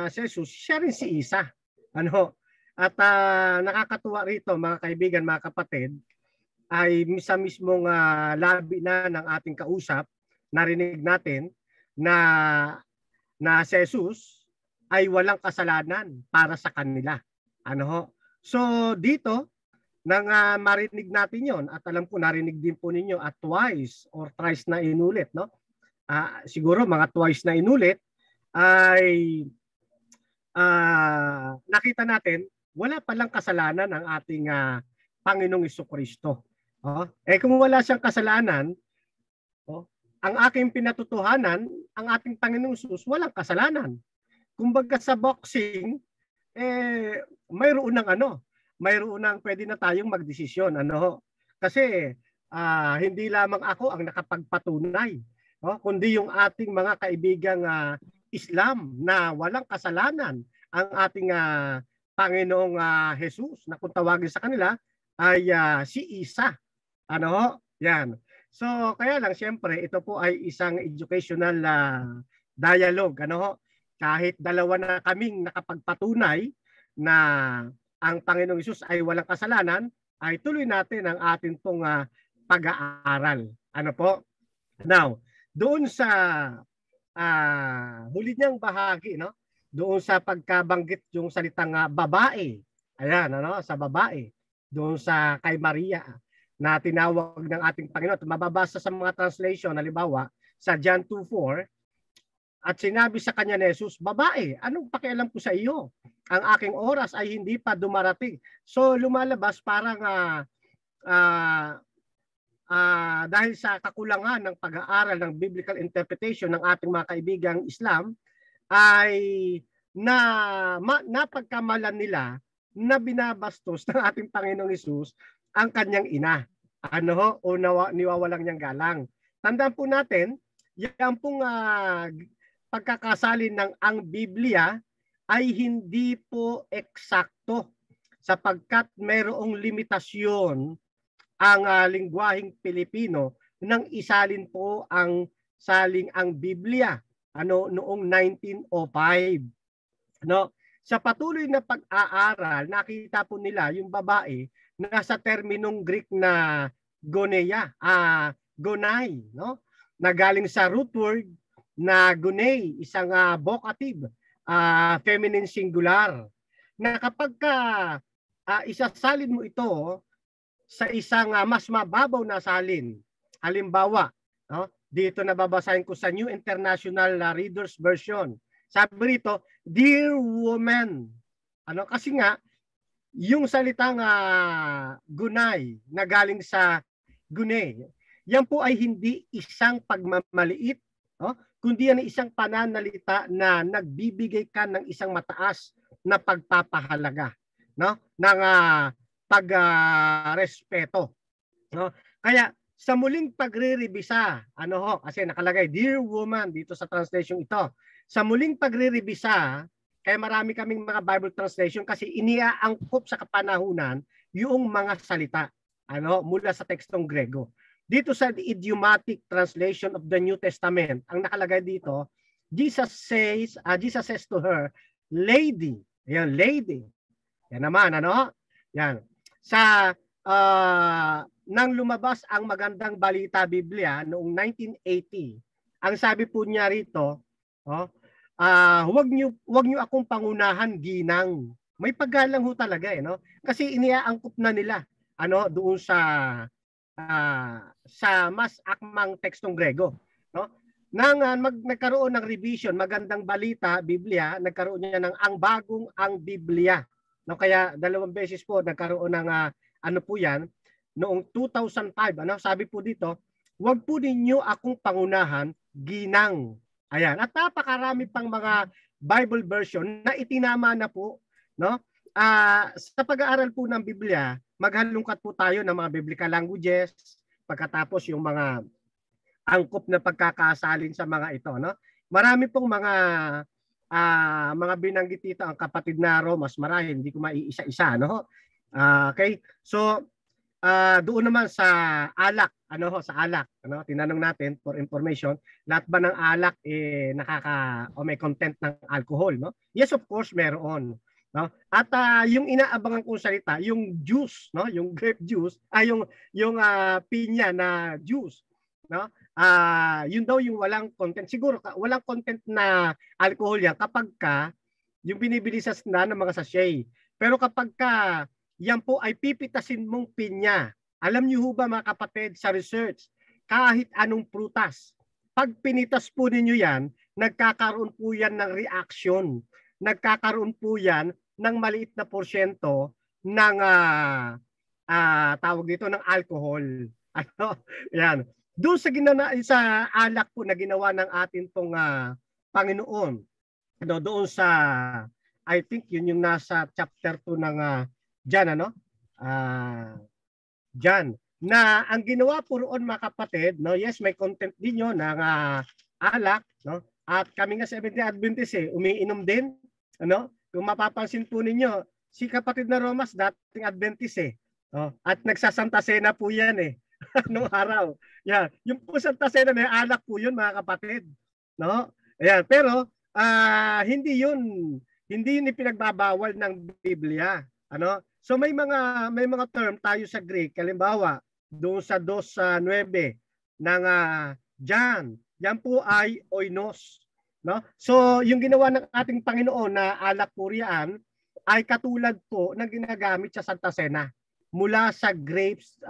si Jesus, siya rin si Isa. At nakakatuwa rito mga kaibigan, mga kapatid, ay sa mismong labi na ng ating kausap, narinig natin na si Jesus ay walang kasalanan para sa kanila. So dito nang marinig natin yon, at alam ko narinig din po ninyo at twice or thrice na inulit, no? Siguro mga twice na inulit ay nakita natin wala palang kasalanan ang ating Panginoong Jesucristo. Kung wala siyang kasalanan, ang aking pinatutuhanan, ang ating Panginoong Jesus walang kasalanan. Kumbaga sa boxing, mayroon ng pwede na tayong magdesisyon. Kasi hindi lamang ako ang nakapagpatunay, kundi yung ating mga kaibigang Islam na walang kasalanan ang ating Panginoong Jesus, na kung tawagin sa kanila ay si Isa. Yan. So kaya lang siyempre ito po ay isang educational dialogue. Kahit dalawa na kaming nakapagpatunay na ang Panginoong Jesus ay walang kasalanan, ay tuloy natin ang ating pong pag-aaral. Now, doon sa huli niyang bahagi, doon sa pagkabanggit yung salitang babae. Ayan, sa babae. Doon sa kay Maria na tinawag ng ating Panginoon. Mababasa sa mga translation, halimbawa, sa John 2:4, at sinabi sa kanya ni Jesus, babae, anong pakialam ko sa iyo? Ang aking oras ay hindi pa dumarating. So lumalabas parang dahil sa kakulangan ng pag-aaral ng biblical interpretation ng ating mga kaibigang Islam, ay napagkamalan nila na binabastos ng ating Panginoong Hesus ang kanyang ina. O niwawalang niyang galang. Tandaan po natin, yan pong pagkakasalin ng ang Biblia ay hindi po eksakto sapagkat mayroong limitasyon ang lingwaheng Pilipino nang isalin po ang saling ang Biblia noong 1905. Sa patuloy na pag-aaral, nakita po nila yung babae na sa terminong Greek na goneia, gonai, na galing sa root word na gonei, isang vocative, feminine singular, na kapag isasalin mo ito sa isang mas mababaw na salin, halimbawa, dito nababasahin ko sa New International Reader's Version, sabi rito, dear woman, kasi nga, yung salitang gunay na galing sa gunay, yan po ay hindi isang pagmamaliit, kundi yan isang pananalita na nagbibigay ka ng isang mataas na pagpapahalaga, ng pagrespeto. Kaya sa muling pagre-revisa, kasi nakalagay, dear woman, dito sa translation ito, sa muling pagre-revisa, kaya marami kaming mga Bible translation kasi iniaangkop sa kapanahunan yung mga salita mula sa tekstong Grego. Dito sa idiomatic translation of the New Testament, ang nakalagay dito, Jesus says to her, lady. Ayan, lady. Yan naman, Yan. Sa nang lumabas ang Magandang Balita Biblia noong 1980, ang sabi po niya rito, wag niyo akong pangunahan, ginang. May paggalang ho talaga kasi iniaangkop na nila doon sa mas akmang tekstong Grego, nagkaroon ng revision, Magandang Balita Biblia, nagkaroon niya ng ang bagong ang Biblia. Kaya 2 beses po nagkaroon ng po yan noong 2005. Sabi po dito, wag po ninyo akong pangunahan, ginang. Ayan. At napakarami pang mga Bible version na itinama na po, sa pag-aaral po ng Biblia, maghalungkat po tayo ng mga biblical languages, pagkatapos yung mga angkop na pagkakasalin sa mga ito, Marami pong mga binanggit dito ang kapatid na Romas, marahil hindi ko maiisa-isa, okay? So doon naman sa alak, sa alak, tinanong natin for information, lahat ba ng alak may content ng alcohol, Yes, of course, meron. At yung inaabangan kong salita, yung juice, yung grape juice, yung pinya na juice, yun daw yung walang content. Siguro walang content na alcohol yan kapag yung binibili sa ng mga sachet. Pero kapag yan po ay pipitasin mong pinya. Alam niyo ho ba mga kapatid sa research, kahit anong prutas, pag pinitas po ninyo yan, nagkakaroon po yan ng reaction. Nagkakaroon po yan ng maliit na porsyento ng tawag dito ng alcohol. Ano? Yan. Doon sa alak po na ginawa ng atin pong Panginoon. Ano, doon sa I think yun yung nasa chapter 2 ng John, ano? John, na ang ginawa po roon mga kapatid, no? Yes, may content din yun ng alak, no? At kami nga sa Seventh-day Adventist umiinom din, ano? Kung mapapansin po ninyo, si kapatid na Romas dating Adventist no? At nagsasanta Cena po yan nung araw. Yan, yung po Santa Cena may alak po yun mga kapatid, no? Ayan, pero hindi yun ipinagbabawal ng Biblia, ano? So may mga term tayo sa Greek, halimbawa doon sa 2:9 ng John, yan po ay oinos, no? So yung ginawa ng ating Panginoon na alak po riyan ay katulad po ng ginagamit sa Santa Cena mula sa grapes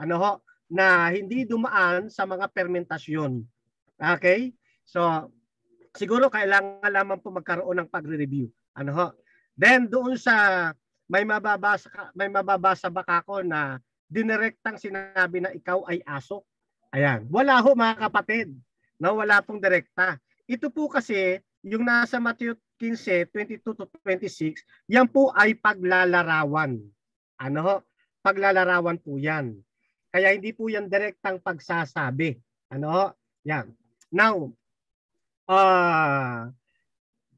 ano ho, na hindi dumaan sa mga fermentasyon. Okay? So siguro kailangan lamang po magkaroon ng pagre-review. Ano ho? Then doon sa may mababasa baka ako na direktang sinabi na ikaw ay aso. Ayan. Wala ho mga kapatid. No, wala pong direkta. Ito po kasi yung nasa Matthew 15:22-26, yan po ay paglalarawan. Ano ho? Paglalarawan po yan. Kaya hindi po yan direktang pagsasabi. Ano ho? Yan. Now,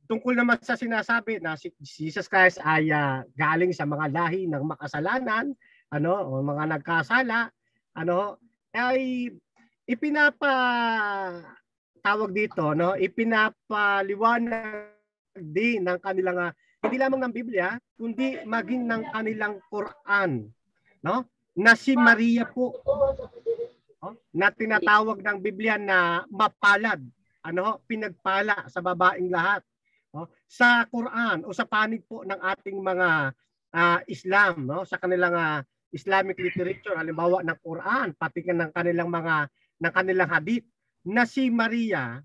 tungkol naman sa sinasabi na si Jesus Christ ay galing sa mga lahi ng makasalanan, ano, o mga nagkasala, ano, ay tawag dito, no, ipinapaliwanag din ng kanilang hindi lamang ng Biblia, kundi maging ng kanilang Quran, no, na si Maria po, na tinatawag ng Biblia na mapalad, ano, pinagpala sa babaeng lahat. Sa Quran o sa panig po ng ating mga Islam, no, sa kanilang Islamic literature, halimbawa ng Quran, pati ng kanilang hadith, na si Maria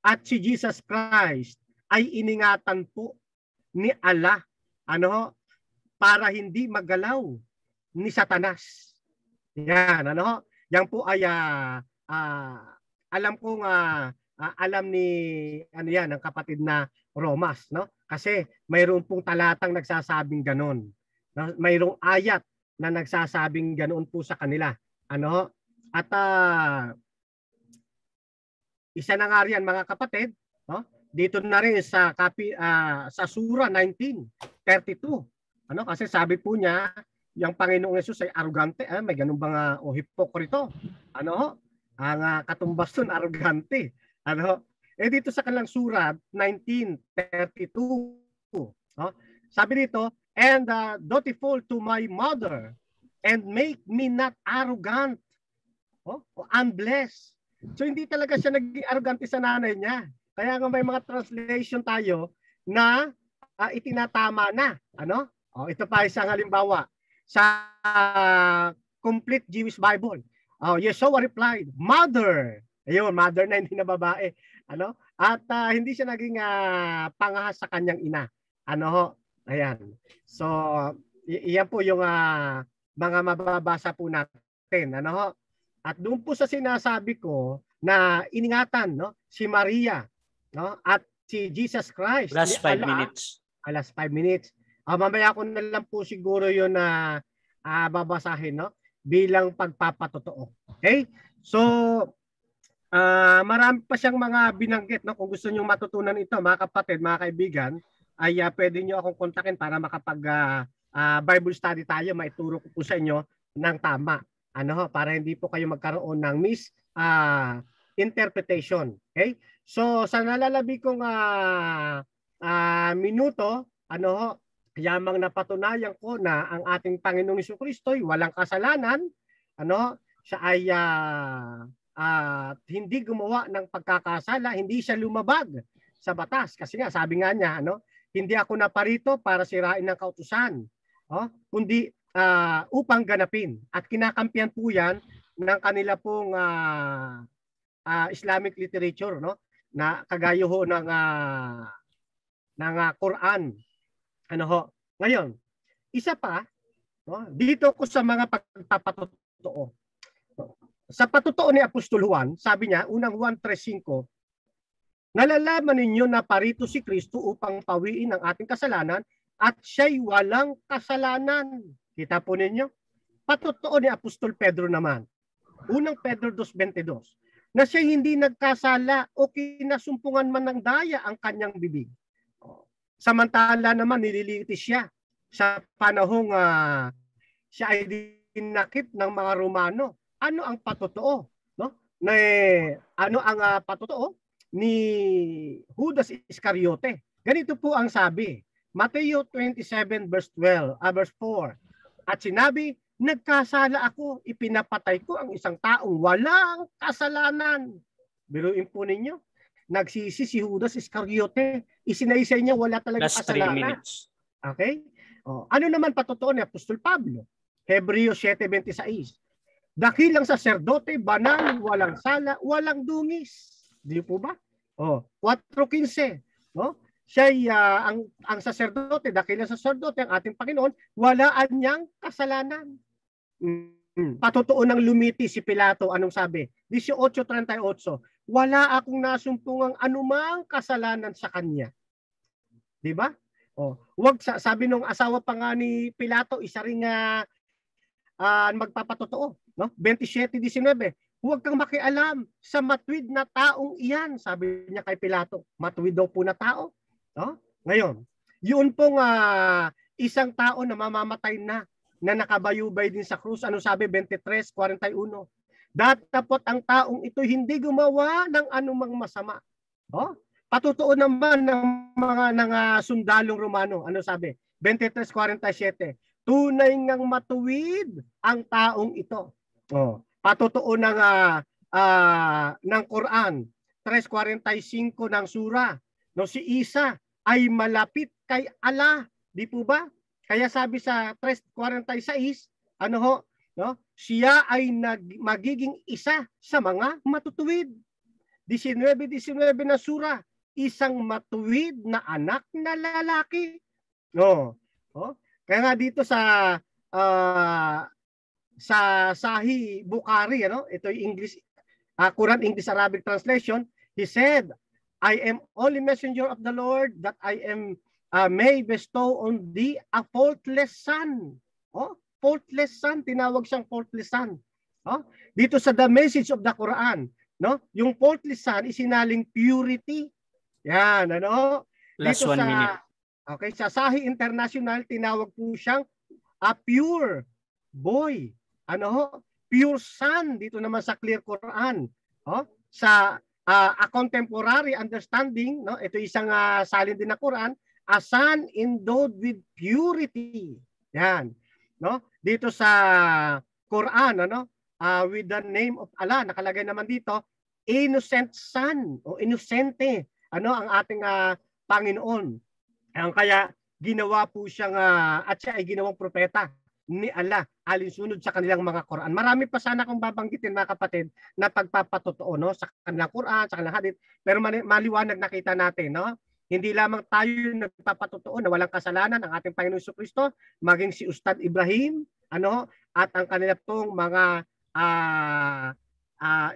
at si Jesus Christ ay iningatan po ni Allah, ano, para hindi magalaw ni Satanas. Yan, ano, yan po ay alam kong alam ni ng kapatid na Romas, no? Kasi mayroon pong talatang nagsasabing ganoon. No? Mayroong ayat na nagsasabing ganoon po sa kanila. Ano? At isa na nga riyan mga kapatid, no? Dito na rin sa sa Sura 19:32. Ano? Kasi sabi po niya, yung Panginoong Hesus ay arugante, may ganun bang hipokrito? Ano? Ang katumbas nun, arugante. Ano? Dito sa kanilang surat 19:32, sabi dito, and dutiful to my mother, and make me not arrogant, unblessed. So hindi talaga siya naging arrogante sa nanay niya. Kaya nga may mga translation tayo na itinatama na. Ano? Ito pa isang halimbawa sa Complete Jewish Bible. Yeshua replied, Mother. Ayun, mother na hindi na babae. Ano? At hindi siya naging pangahas sa kanyang ina. Ano ho? Ayan. So, iyan po yung mga mababasa po natin. Ano ho? At doon po sa sinasabi ko na iningatan, no, si Maria, no, at si Jesus Christ. Last 5 minutes. Last 5 minutes. Mamaya ko na lang po siguro yun na babasahin, no, bilang pagpapatotoo. Okay? So, marami pa siyang mga binanggit, no? Kung gusto niyo matutunan ito, mga kapatid, mga kaibigan, ay pwede niyo akong kontakin para makapag Bible study tayo, maituro ko po sa inyo ng tama. Ano, para hindi po kayo magkaroon ng interpretation. Okay? So sa nalalabi kong minuto, ano, yamang napatunayan ko na ang ating Panginoong Jesucristo ay walang kasalanan, ano, siya ay hindi gumawa ng pagkakasala, hindi siya lumabag sa batas kasi nga sabi nga niya, ano, Hindi ako naparito para sirain ng kautusan, kundi upang ganapin. At kinakampihan po yan ng kanila pong Islamic literature, no? Na kagaya ho ng Quran. Ano ho? Ngayon, isa pa, no? Dito ko sa mga pagpapatotoo. Sa patotoo ni Apostol Juan, sabi niya, unang Juan 3:5, nalalaman ninyo na parito si Kristo upang pawiin ang ating kasalanan at siya'y walang kasalanan. Kita po ninyo? Patotoo ni Apostol Pedro naman, unang Pedro 2:22, na siya hindi nagkasala o kinasumpungan man ng daya ang kanyang bibig. Samantala naman nililitis siya sa panahong siya ay dinakip ng mga Romano. Ano ang patotoo? No? Ano ang patotoo ni Judas Iscariote? Ganito po ang sabi. Mateo 27 verse 4. At sinabi, nagkasala ako, ipinapatay ko ang isang taong walang kasalanan. Biruin po ninyo. Nagsisi si Judas Iscariote. Isinaysay niya wala talaga kasalanan. Okay? Ano naman patotoo ni Apostol Pablo? Hebreos 7:26. Dakilang saserdote, banal, walang sala, walang dungis. Di po ba? 4:15. No? Siya'y ang saserdote, dakilang saserdote, ang ating Panginoon, walaan niyang kasalanan. Patotoo ng lumiti si Pilato, anong sabi? 18:38. Wala akong nasumpungang anumang kasalanan sa kanya. Di ba? Wag sabi nung asawa pa nga ni Pilato, isa ring magpapatotoo, no? 27:19. Huwag kang makialam sa matuwid na taong iyan, sabi niya kay Pilato. Matuwid daw po na tao, no? Ngayon, yun pong isang tao na mamamatay na nakabayubay din sa krus. Ano sabi? 23:41. Datapot ang taong ito hindi gumawa ng anumang masama. Patotoo naman ng mga sundalong Romano. Ano sabi? 23:47. Tunay ngang matuwid ang taong ito. Patotoo ng Quran. 3:45 ng sura. No, si Isa ay malapit kay Allah. Di po ba? Kaya sabi sa 3:46, ano ho? No? Siya ay magiging isa sa mga matutuwid. 19:19 na sura. Isang matuwid na anak na lalaki. Kaya nga dito sa Sahih Bukhari, ito yung English, Quran English Arabic translation, he said, I am only messenger of the Lord that I am may bestow on thee a faultless son. Faultless son, tinawag siyang faultless son. Dito sa the message of the Quran, no? Yung faultless son isinaling purity. Yan, ano? Last Dito 1 minute. Okay, sa Sahih International, tinawag po siyang a pure boy. Pure son dito naman sa Clear Quran. Sa a contemporary understanding, no? Ito isang salin din na Quran, a son endowed with purity. Yan, no? Dito sa Quran, with the name of Allah, nakalagay naman dito, innocent son o inosente, ang ating Panginoon. Kaya ginawa po siyang at siya ay ginawang propeta ni Allah alinsunod sa kanilang mga Quran. Marami pa sana kung babanggitin mga kapatid na pagpapatotoo, no, sa kanilang Quran, sa kanilang hadith, pero maliwanag nakita natin, no? Hindi lamang tayo nagpapatotoo na walang kasalanan ang ating Panginoon Jesucristo, maging si Ustad Ibrahim, at ang kanilang pong mga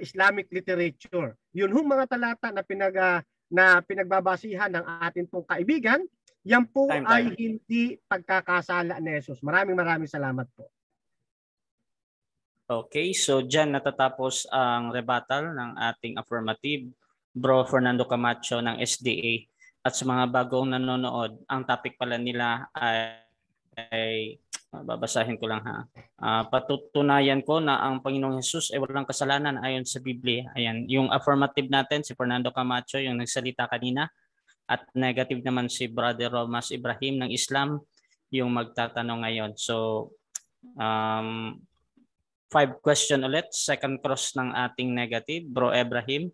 Islamic literature. Yun hong mga talata na pinagbabasihan ng ating pong kaibigan. Yan po ay hindi pagkakasala ni Jesus. Maraming salamat po. Okay, so dyan natatapos ang rebuttal ng ating affirmative, Bro Fernando Camacho ng SDA. At sa mga bagong nanonood, ang topic pala nila ay babasahin ko lang patutunayan ko na ang Panginoong Jesus ay walang kasalanan ayon sa Biblia. Ayan, yung affirmative natin, si Fernando Camacho, yung nagsalita kanina. At negative naman si Brother Romas Ibrahim ng Islam, yung magtatanong ngayon. So, 5 question ulit. Second cross ng ating negative, Bro Ibrahim.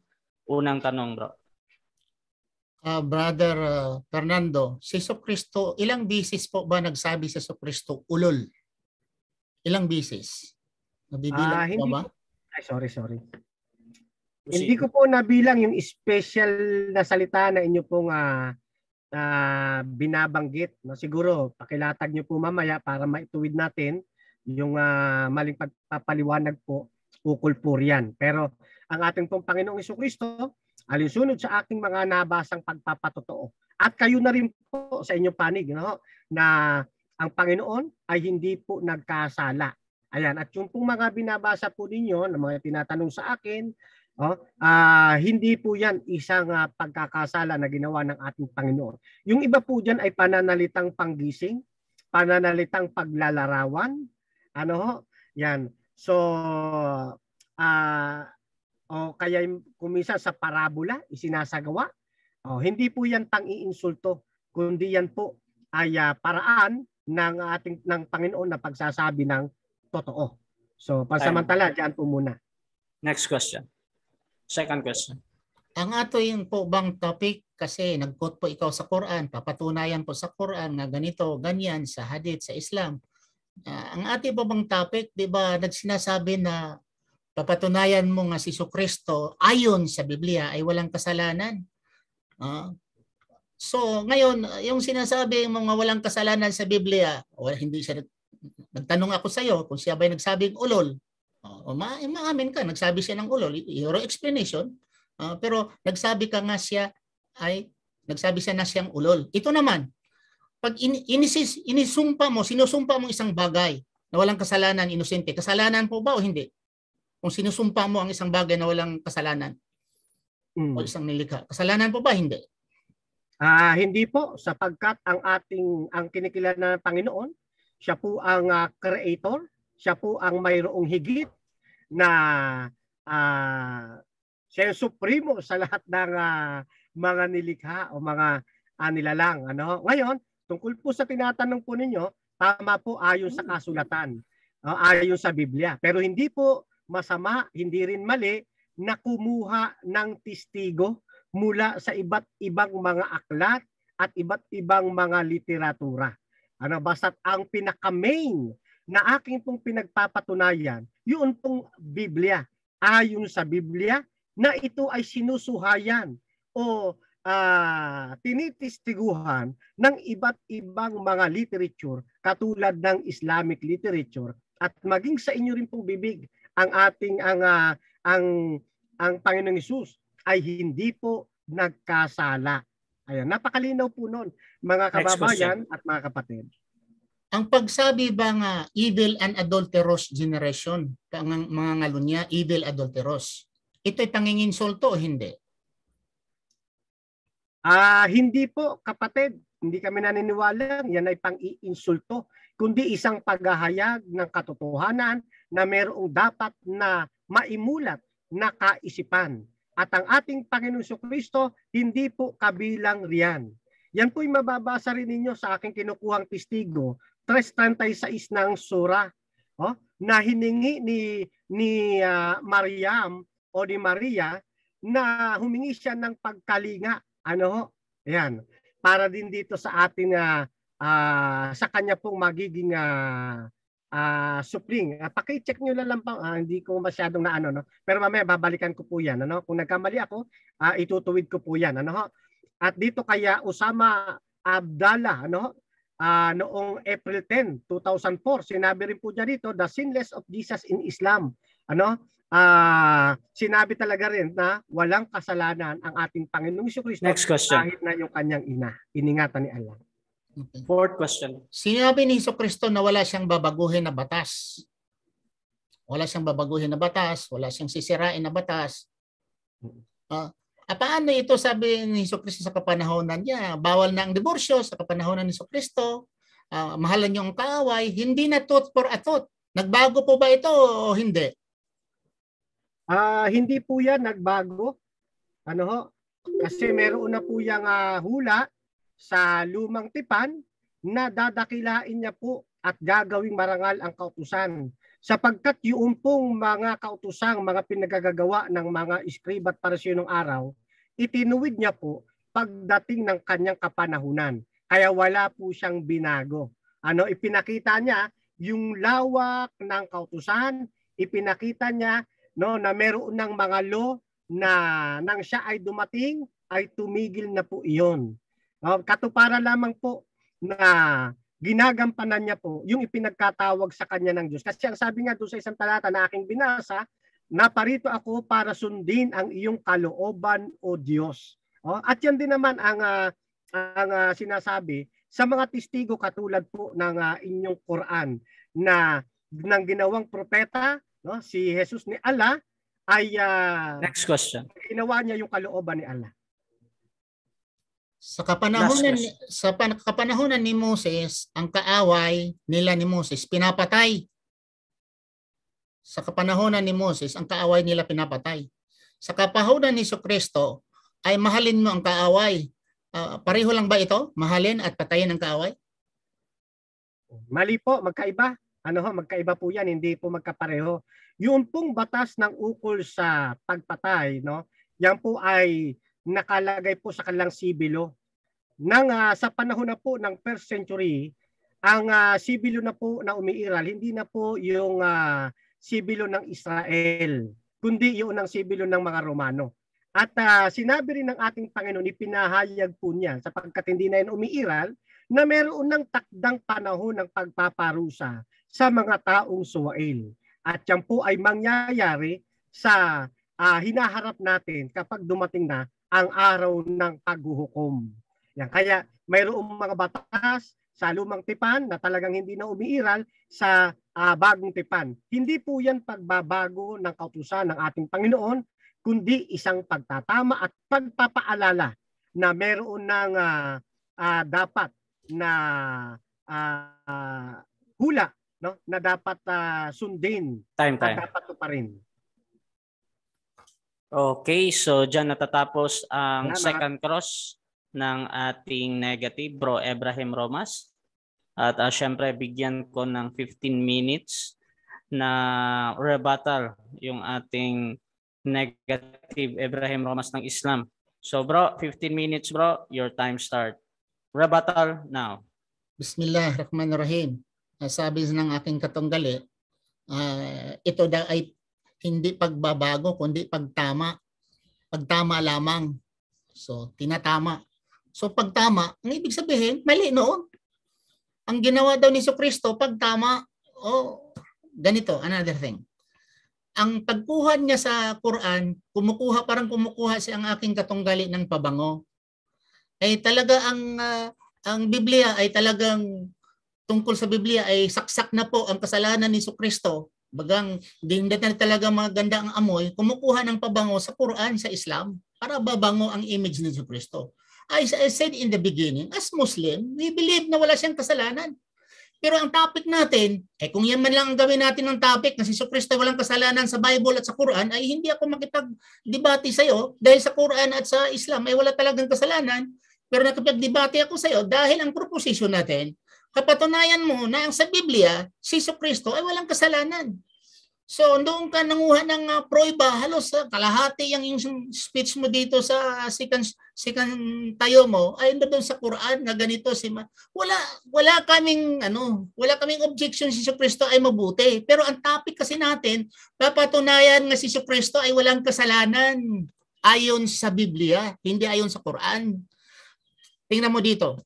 Unang tanong, bro. Brother Fernando, si Jesucristo, ilang bisis po ba nagsabi si Jesucristo ulol? Ilang bisis? Nabibilang po Hindi ba? po. Ay, sorry. Hindi ko po nabilang yung special na salita na inyo pong binabanggit. No? Siguro, pakilatag nyo po mamaya para maituwid natin yung maling pagpapaliwanag po, ukol po riyan. Pero ang ating pong Panginoong Jesucristo, alinsunod sa aking mga nabasang pagpapatotoo. At kayo na rin po sa inyong panig, no? Na ang Panginoon ay hindi po nagkasala. Ayan, at yung pong mga binabasa po ninyo, na mga tinatanong sa akin, hindi po yan isang pagkakasala na ginawa ng ating Panginoon. Yung iba po dyan ay pananalitang panggising, pananalitang paglalarawan, yan. So, kaya kumisa sa parabola, isinasagawa. Hindi po yan pang-iinsulto, kundi yan po ay paraan ng Panginoon na pagsasabi ng totoo. So, pansamantala, dyan po muna. Next question. Second question. Ang ato yung po bang topic, kasi nag-quote po ikaw sa Quran, papatunayan po sa Quran na ganito, ganyan, sa hadith, sa Islam. Ang ating po bang topic, di ba, nagsinasabi na papatunayan mo nga si Jesucristo ayon sa Biblia ay walang kasalanan. So ngayon, yung sinasabi mo nga walang kasalanan sa Biblia, hindi siya nagtanong ako sa iyo kung siya ba'y nagsabing ulol. Maamin ka, nagsabi siya ng ulol. Your explanation. Pero nagsabi ka nga siya nagsabi siya na siyang ulol. Ito naman, pag inisumpa mo, sinusumpa mo isang bagay na walang kasalanan, inosente, kasalanan po ba o hindi? Kung sinusumpa mo ang isang bagay na walang kasalanan o isang nilikha, kasalanan po ba? Hindi. Hindi po, sapagkat ang kinikilala ng Panginoon, siya po ang creator, siya po ang mayroong higit na siya yung supremo sa lahat ng mga nilikha o mga nilalang. Ngayon, tungkol po sa tinatanong po ninyo, tama po ayon sa kasulatan, ayon sa Biblia. Pero hindi po masama, hindi rin mali na kumuha ng testigo mula sa iba't ibang mga aklat at iba't ibang mga literatura. Basta't ang pinaka-main na aking pong pinagpapatunayan, yun pong Biblia. Ayon sa Biblia na ito ay sinusuhayan o tinitistiguhan ng iba't ibang mga literature katulad ng Islamic literature at maging sa inyo rin pong bibig ang ating ang Panginoong Hesus ay hindi po nagkasala. Ayan, napakalinaw po noon, mga kababayan at mga kapatid. Ang pagsabi ba nga evil and adulterous generation, mga ngalunya, evil adulterous, ito'y panginginsulto o hindi? Hindi po, kapatid. Hindi kami naniniwala yan ay pang-iinsulto, kundi isang paghahayag ng katotohanan na mayroong dapat na maimulat na kaisipan. At ang ating Panginoong Jesucristo, hindi po kabilang riyan. Yan po'y mababasa rin ninyo sa aking kinukuhang testigo, 3:36 ng sura, na hiningi ni Mariam o ni Maria na humingi siya ng pagkalinga. Yan. Para din dito sa ating sa kanya pong magiging supling. Paki-check nyo lang pa, hindi ko masyadong no? Pero mamaya babalikan ko po yan. Kung nagkamali ako, itutuwid ko po yan. At dito kaya Osama Abdallah, noong April 10, 2004, sinabi rin po niya dito, the sinless of Jesus in Islam. Sinabi talaga rin na walang kasalanan ang ating Panginoong Jesucristo kahit na yung kanyang ina. Iningatan ni Allah. Okay. Fourth question. Sinabi ni Jesucristo na wala siyang babaguhin na batas. Wala siyang babaguhin na batas, wala siyang sisirain na batas. Paano ito sabi ni Jesucristo sa kapanahonan niya? Bawal na ang diborsyo sa kapanahonan ni Jesucristo. Mahalan niyo ang kaaway. Hindi na tot for atot. Nagbago po ba ito o hindi? Hindi po yan nagbago. Kasi meron na po yung hula sa lumang tipan na dadakilain niya po at gagawing marangal ang kautusan. Sapagkat yung pong mga kautusang, mga pinagagagawa ng mga iskriba at pariseo ng araw, itinuwid niya po pagdating ng kanyang kapanahunan. Kaya wala po siyang binago. Ipinakita niya yung lawak ng kautusan, ipinakita niya na meron ng mga law na nang siya ay dumating ay tumigil na po iyon. Katuparan lamang po na ginagampanan niya po yung ipinagkatawag sa kanya ng Diyos. Kasi ang sabi nga doon sa isang talata na aking binasa, naparito ako para sundin ang iyong kalooban o Diyos. At yan din naman ang sinasabi sa mga testigo katulad po ng inyong Quran na ng ginawang propeta, si Jesus ni Allah ay Next question. ginawa niya yung kalooban ni Allah. Sa kapanahunan ni Moses, ang kaaway nila ni Moses pinapatay. Sa kapanahunan ni Moses, ang kaaway nila pinapatay. Sa kapanahunan ni Jesucristo, ay mahalin mo ang kaaway. Pareho lang ba ito? Mahalin at patayin ang kaaway? Mali po, magkaiba. Magkaiba po yan, hindi po magkapareho. Yung pong batas ng ukol sa pagpatay, yan po ay nakalagay po sa kanilang sibilo. Sa panahon na po ng first century, ang sibilo na po na umiiral, hindi na po yung sibilo ng Israel, kundi yung ng sibilo ng mga Romano. At sinabi rin ng ating Panginoon, ipinahayag po niya sapagkat hindi na yan umiiral, na meron ng takdang panahon ng pagpaparusa sa mga taong suwail. At yan po ay mangyayari sa hinaharap natin kapag dumating na ang araw ng paghuhukom. Yan. Kaya mayroong mga batas sa lumang tipan na talagang hindi na umiiral sa bagong tipan. Hindi po yan pagbabago ng kautusan ng ating Panginoon, kundi isang pagtatama at pagpapaalala na mayroon ng dapat na hula na dapat sundin Time. at dapat tuparin. Okay, so dyan natatapos ang Salamat. second cross ng ating negative, Bro Abraham Romas. At syempre, bigyan ko ng 15 minutes na rebuttal yung ating negative Abraham Romas ng Islam. So bro, 15 minutes bro, your time start. Rebuttal now. Bismillahirrahmanirrahim. Sabi ng aking katunggali, ito daw ay hindi pagbabago kundi pagtama. Pagtama lamang. So, tinatama. So, pagtama, ang ibig sabihin, mali noon. Ang ginawa daw ni Jesucristo, pagtama, ganito, another thing. Ang pagkuha niya sa Quran, parang kumukuha siya ang aking katunggali ng pabango. Ay talaga ang Biblia ay talagang tungkol sa Biblia ay saksak na po ang kasalanan ni Jesucristo. Bagang hindi na talaga maganda ang amoy, kumukuha ng pabango sa Quran, sa Islam, para babango ang image ni Jesucristo. I said in the beginning, as Muslim, we believe na wala siyang kasalanan. Pero ang topic natin, kung yan man lang ang gawin natin ng topic na si Jesucristo walang kasalanan sa Bible at sa Quran, ay hindi ako makipag-debate sa iyo dahil sa Quran at sa Islam ay wala talagang kasalanan. Pero nakipag-debate ako sa iyo dahil ang proposition natin, kapatunayan mo na ang sa Biblia, si Jesucristo ay walang kasalanan. So, doon ka nanguha ng proiba, halos kalahati yung speech mo dito sa second tayo mo, ay doon sa Quran na ganito wala kaming objection si Jesucristo ay mabuti. Pero ang topic kasi natin, papatunayan nga si Jesucristo ay walang kasalanan ayon sa Biblia, hindi ayon sa Quran. Tingnan mo dito.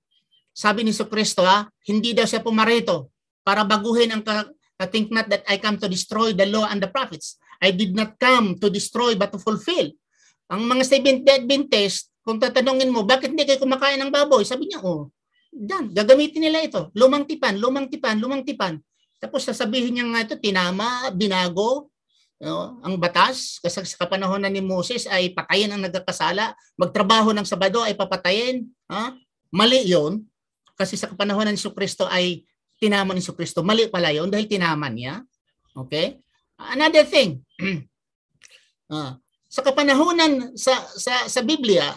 Sabi ni Jesucristo, hindi daw siya pumarito para baguhin ang I think not that I come to destroy the law and the prophets. I did not come to destroy but to fulfill. Ang mga Seventh-day Adventist, kung tatanungin mo, bakit hindi kayo kumakain ng baboy? Sabi niya, dan, gagamitin nila ito. Lumang tipan. Tapos sasabihin niya nga ito, tinama, binago, ang batas. Kasi sa kapanahon ni Moses ay patayin ang nagkakasala. Magtrabaho ng Sabado ay papatayin. Mali yun. Kasi sa kapanahon ni Jesucristo ay tinama ni Jesucristo. Mali pala yun dahil tinama niya. Okay? Another thing. Sa kapanahonan sa Biblia,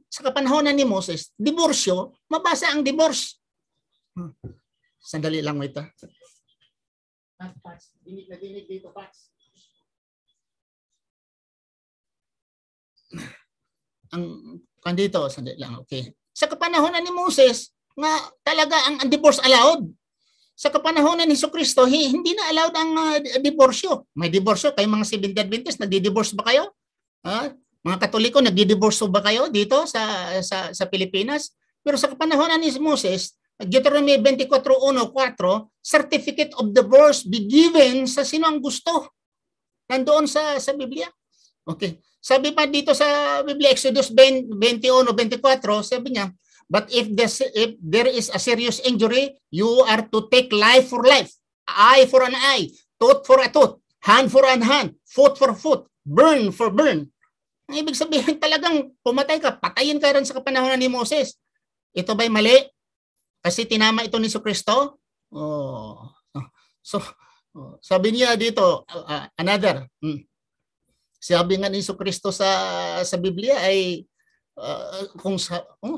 sa kapanahonan ni Moses, diborsyo, mabasa ang divorce. Sandali lang mo ito. Dinig dito, Pats. kandito, sandali lang, okay. Sa kapanahonan ni Moses, nga talaga ang divorce allowed. Sa kapanahonan ni Jesucristo, hindi na allowed ang diborsyo. May diborsyo, kayo mga Seventh-day Adventists, nagdi-divorce ba kayo? Mga Katoliko, nagdi-divorce ba kayo dito sa Pilipinas? Pero sa kapanahonan ni Moses, Deuteronomy 24:1-4, certificate of divorce be given sa sino ang gusto. Nandoon sa Biblia. Okay. Sabi pa dito sa Biblia, Exodus 21:24, sabi niya, but if there is a serious injury, you are to take life for life, eye for an eye, tooth for a tooth, hand for an hand, foot for foot, burn for burn. Ang ibig sabihin talagang pumatay ka, patayin ka rin sa kapanahonan ni Moses. Ito ba'y mali? Kasi tinama ito ni Jesucristo? So, sabi niya dito, another. Sabi nga ni Jesucristo sa Biblia ay kung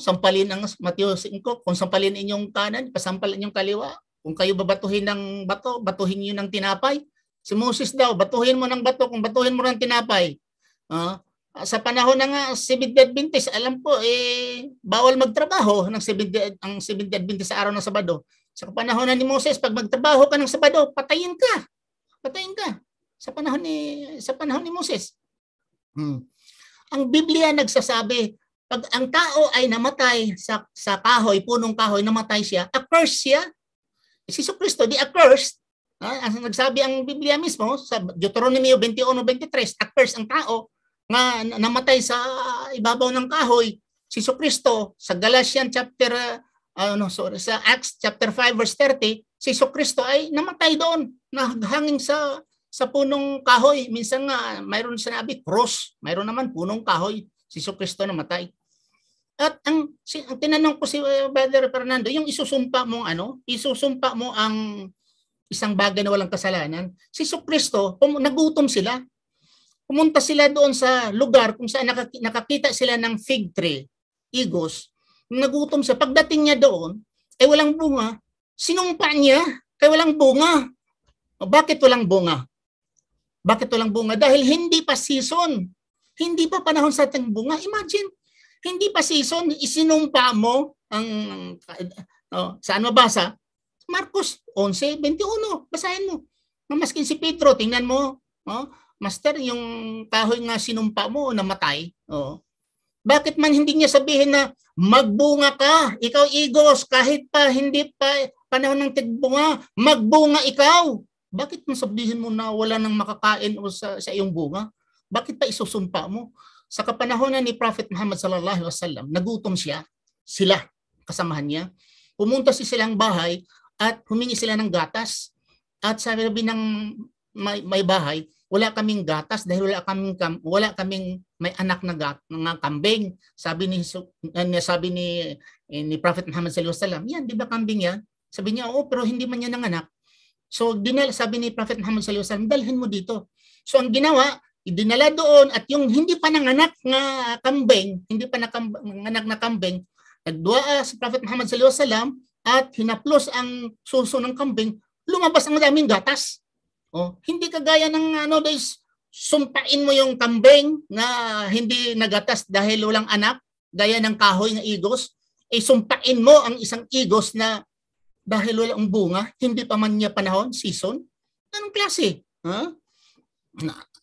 sampalin ang Mateo 5, kung sampalin inyong kanan, pasampalin inyong kaliwa. Kung kayo babatuhin ng bato, batuhin niyo ng tinapay. Si Moses daw, batuhin mo ng bato, kung batuhin mo ng tinapay. Sa panahon ng Seventh-day Adventist, alam po, bawal magtrabaho ng Seventh-day Adventist sa araw ng Sabado. Sa panahon ni Moses, pag magtrabaho ka ng Sabado, patayin ka. Patayin ka. Sa panahon ni Moses. Ang Biblia nagsasabi, pag ang tao ay namatay sa kahoy, punong kahoy, namatay siya, accursed siya. Si Jesucristo, di accursed. Ang nagsabi ang Biblia mismo, sa Deuteronomy 21:23, accursed ang tao nga namatay sa ibabaw ng kahoy. Si Jesucristo, sa Galatians sa Acts chapter 5:30, si Jesucristo ay namatay doon, naghanging sa punong kahoy. Minsan nga mayroon sinabi cross, mayroon naman punong kahoy. Si Jesucristo namatay. At ang tinanong ko si Brother Fernando, yung isusumpa mo ang isang bagay na walang kasalanan. Si Jesucristo, nagutom sila. Pumunta sila doon sa lugar kung saan nakakita sila ng fig tree, igos. Nagutom siya. Pagdating niya doon, walang bunga. Sinumpa niya, kaya walang bunga. Bakit walang bunga? Bakit walang bunga? Dahil hindi pa season. Hindi pa panahon sa ating bunga. Imagine, hindi pa season, isinumpa mo saan mabasa? Marcos 11:21. Basahin mo. Maskin si Pedro, tingnan mo. Master, yung kahoy nga sinumpa mo, namatay. Bakit man hindi niya sabihin na magbunga ka, ikaw igos, kahit pa hindi pa panahon ng tigbunga, magbunga ikaw. Bakit mo sabihin mo na wala nang makakain o sa iyong bunga? Bakit pa isusumpa mo? Sa kapanahonan ni Prophet Muhammad sallallahu alaihi wasallam, nagutom sila, kasamahan niya. Pumunta silang bahay at humingi sila ng gatas. At sabi ng may bahay, wala kaming gatas dahil wala kaming may anak na kambing. Sabi ni Prophet Muhammad sallallahu alaihi wasallam, yan, di ba kambing yan? Sabi niya, pero hindi man yan nanganak. So sabi ni Prophet Muhammad sallallahu alaihi wasallam, dalhin mo dito. So ang ginawa, dinala doon at yung hindi pa nanganak na kambing, nagdua si Prophet Muhammad sallallahu alaihi wasallam at hinaplos ang suso ng kambing, lumabas ang daming gatas. Hindi kagaya ng sumpain mo yung kambing na hindi nagatas dahil walang anak, gaya ng kahoy na igos, sumpain mo ang isang igos na dahil walang bunga, hindi pa man niya panahon, season. Anong klase?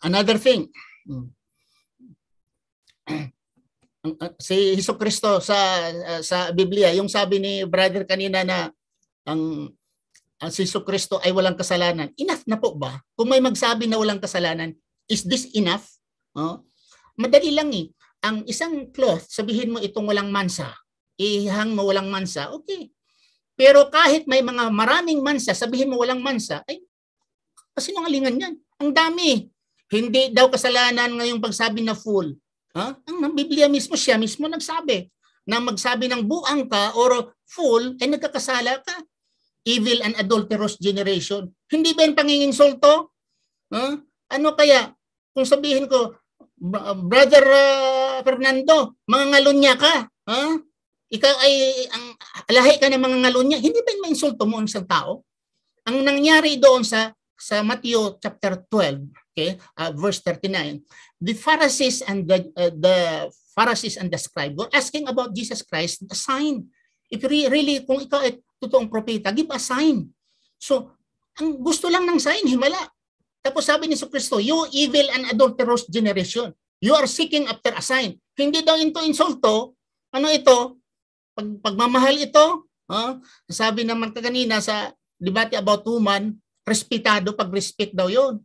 Another thing. Si Jesucristo sa Biblia, yung sabi ni brother kanina na ang si Jesucristo ay walang kasalanan. Enough na po ba? Kung may magsabi na walang kasalanan, is this enough? Madali lang eh. Ang isang cloth, sabihin mo itong walang mansa. Ihang mo walang mansa, okay. Pero kahit may mga maraming mansa, sabihin mo walang mansa, ay kasinungalingan yan. Ang dami. Hindi daw kasalanan ngayong pagsabi na full. Ang Biblia mismo, siya mismo nagsabi na magsabi ng buang ka or full, ay nagkakasala ka. Evil and adulterous generation. Hindi ba yung panginginsulto? Ano kaya? Kung sabihin ko, Brother Fernando, mga ngalunya ka. Ikaw ay lahi ka ng mga ngalunya. Hindi ba yung mainsulto mo ang isang tao? Ang nangyari doon sa Matthew chapter 12, Okay, verse 39. The Pharisees and the scribe were asking about Jesus Christ, a sign. If really, kung ikaw ay totoong propeta, give a sign. So, ang gusto lang ng sign, himala. Tapos sabi ni Kristo, you evil and adulterous generation, you are seeking after a sign. Hindi daw ito insulto. Ano ito? Pagmamahal ito. Sabi naman kanina sa debate about woman, respetado, pag-respect daw yun.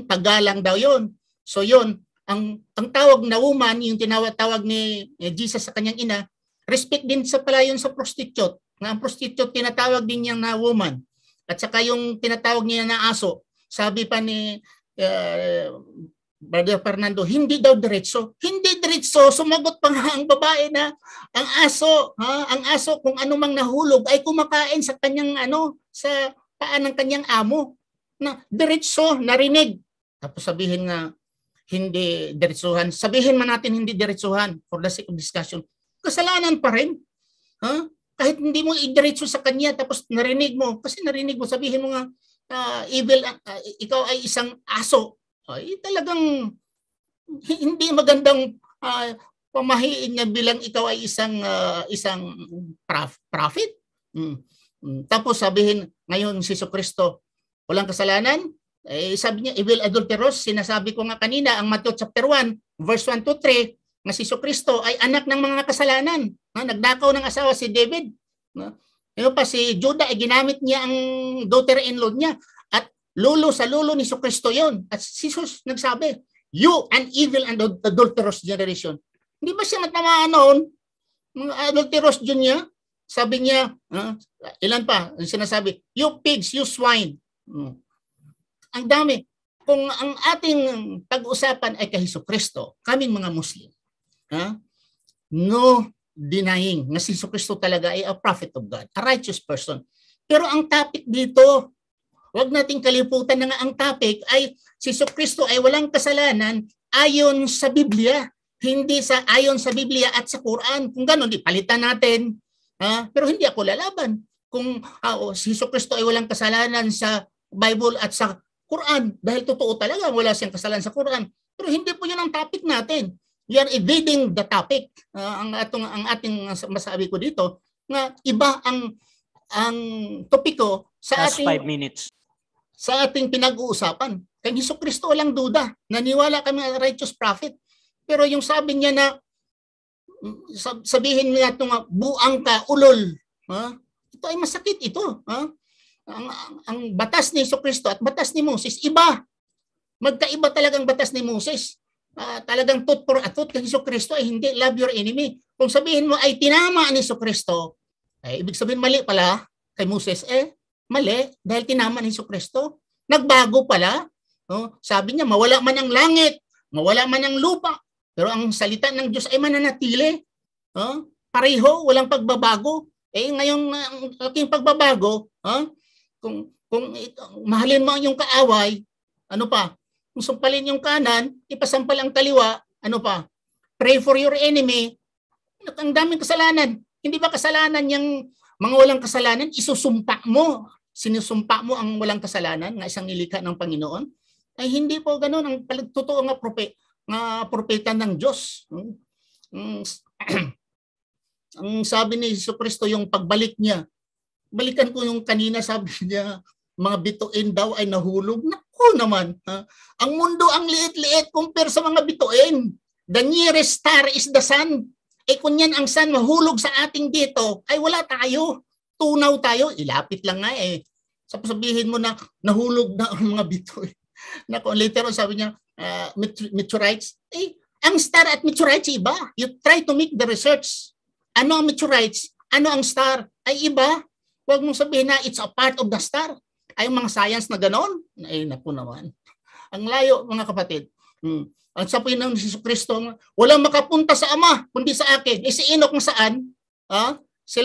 Paggalang daw yun. So yun, ang tawag na woman, yung tinawag ni Jesus sa kanyang ina, respect din sa pala yun sa prostitute. Ang prostitute, tinatawag din niya na woman. At saka yung tinatawag niya na aso, sabi pa ni Brother Fernando, hindi daw diretso. Hindi diretso, sumagot pa nga ang babae na ang aso kung anumang nahulog ay kumakain sa kanyang sa paa ng kanyang amo. Na diretso, narinig. Tapos sabihin nga, hindi diretsuhan. Sabihin man natin hindi diretsuhan for the sake of discussion. Kasalanan pa rin. Kahit hindi mo idiretso sa kanya tapos narinig mo. Kasi narinig mo, sabihin mo nga, evil, ikaw ay isang aso. Ay, talagang hindi magandang pamahiin niya bilang ikaw ay isang prophet. Tapos sabihin ngayon si Kristo, walang kasalanan. Sabi niya, evil adulterous. Sinasabi ko nga kanina, ang Matthew chapter 1, verse 1 to 3, na si Kristo ay anak ng mga kasalanan. Nagdakaw ng asawa si David. Yung pa si Judah, ay ginamit niya ang daughter-in-law niya. At lolo sa lolo ni Kristo yon. At si Jesus nagsabi, you an evil and adulterous generation. Hindi ba siya matamaan noon? Mga adulterous dyan niya. Sabi niya, ilan pa? Sinasabi, you pigs, you swine. Ang dami. Kung ang ating pag-usapan ay kay Kristo, kaming mga Muslim, no denying na si Kristo talaga ay a prophet of God, a righteous person. Pero ang topic dito, wag nating kalimutan na nga ang topic ay si Kristo ay walang kasalanan ayon sa Biblia, hindi ayon sa Biblia at sa Quran. Kung gano'n, di palitan natin. Pero hindi ako lalaban. Kung si Kristo ay walang kasalanan sa Bible at sa Quran, dahil totoo talaga wala siyang kasalanan sa Quran. Pero hindi po yun ang topic natin. We are evading the topic. Ang ating masabi ko dito, na iba ang topiko sa ating 5 minutes. Sa ating pinag-uusapan. Kay Kristo walang duda. Naniwala kami na righteous prophet. Pero yung sabi niya na sabihin niya ito nga, buang ka, ulol. Ito ay masakit ito. Ang batas ni Kristo at batas ni Moses, iba. Magkaiba talagang batas ni Moses. Talagang tooth for a tooth kay Kristo ay hindi, love your enemy. Kung sabihin mo ay tinama ni Kristo, ay ibig sabihin mali pala kay Moses. Mali dahil tinama ni Kristo. Nagbago pala. Sabi niya, mawala man ang langit, mawala man ang lupa, pero ang salita ng Diyos ay mananatili. Pareho, walang pagbabago. Ngayong aking pagbabago, kung mahalin mo ang iyong kaaway, ano pa? Kung sampalin yung kanan, ipasampal ang kaliwa, ano pa? Pray for your enemy. Ang daming kasalanan. Hindi ba kasalanan yung mga walang kasalanan? Isusumpa mo. Sinusumpa mo ang walang kasalanan na isang nilikha ng Panginoon. Ay hindi po ganoon ang totoo nga propeta ng Diyos. Ang sabi ni Kristo yung pagbalik niya, balikan ko yung kanina sabi niya, mga bituin daw ay nahulog. Naku naman. Ang mundo ang liit-liit compare sa mga bituin. The nearest star is the sun. Kung yan ang sun mahulog sa ating dito, ay wala tayo. Tunaw tayo. Ilapit lang nga Sabihin mo na nahulog na ang mga bituin. Later on sabi niya, meteorites. Ang star at meteorites iba. You try to make the research. Ano ang meteorites? Ano ang star? Ay iba. Huwag mong sabihin na it's a part of the star. Ay mga science na ganon. Naku naman. Ang layo mga kapatid. Ang sabihin ng Kristo, walang makapunta sa Ama, kundi sa akin. Si Enoch na saan? Si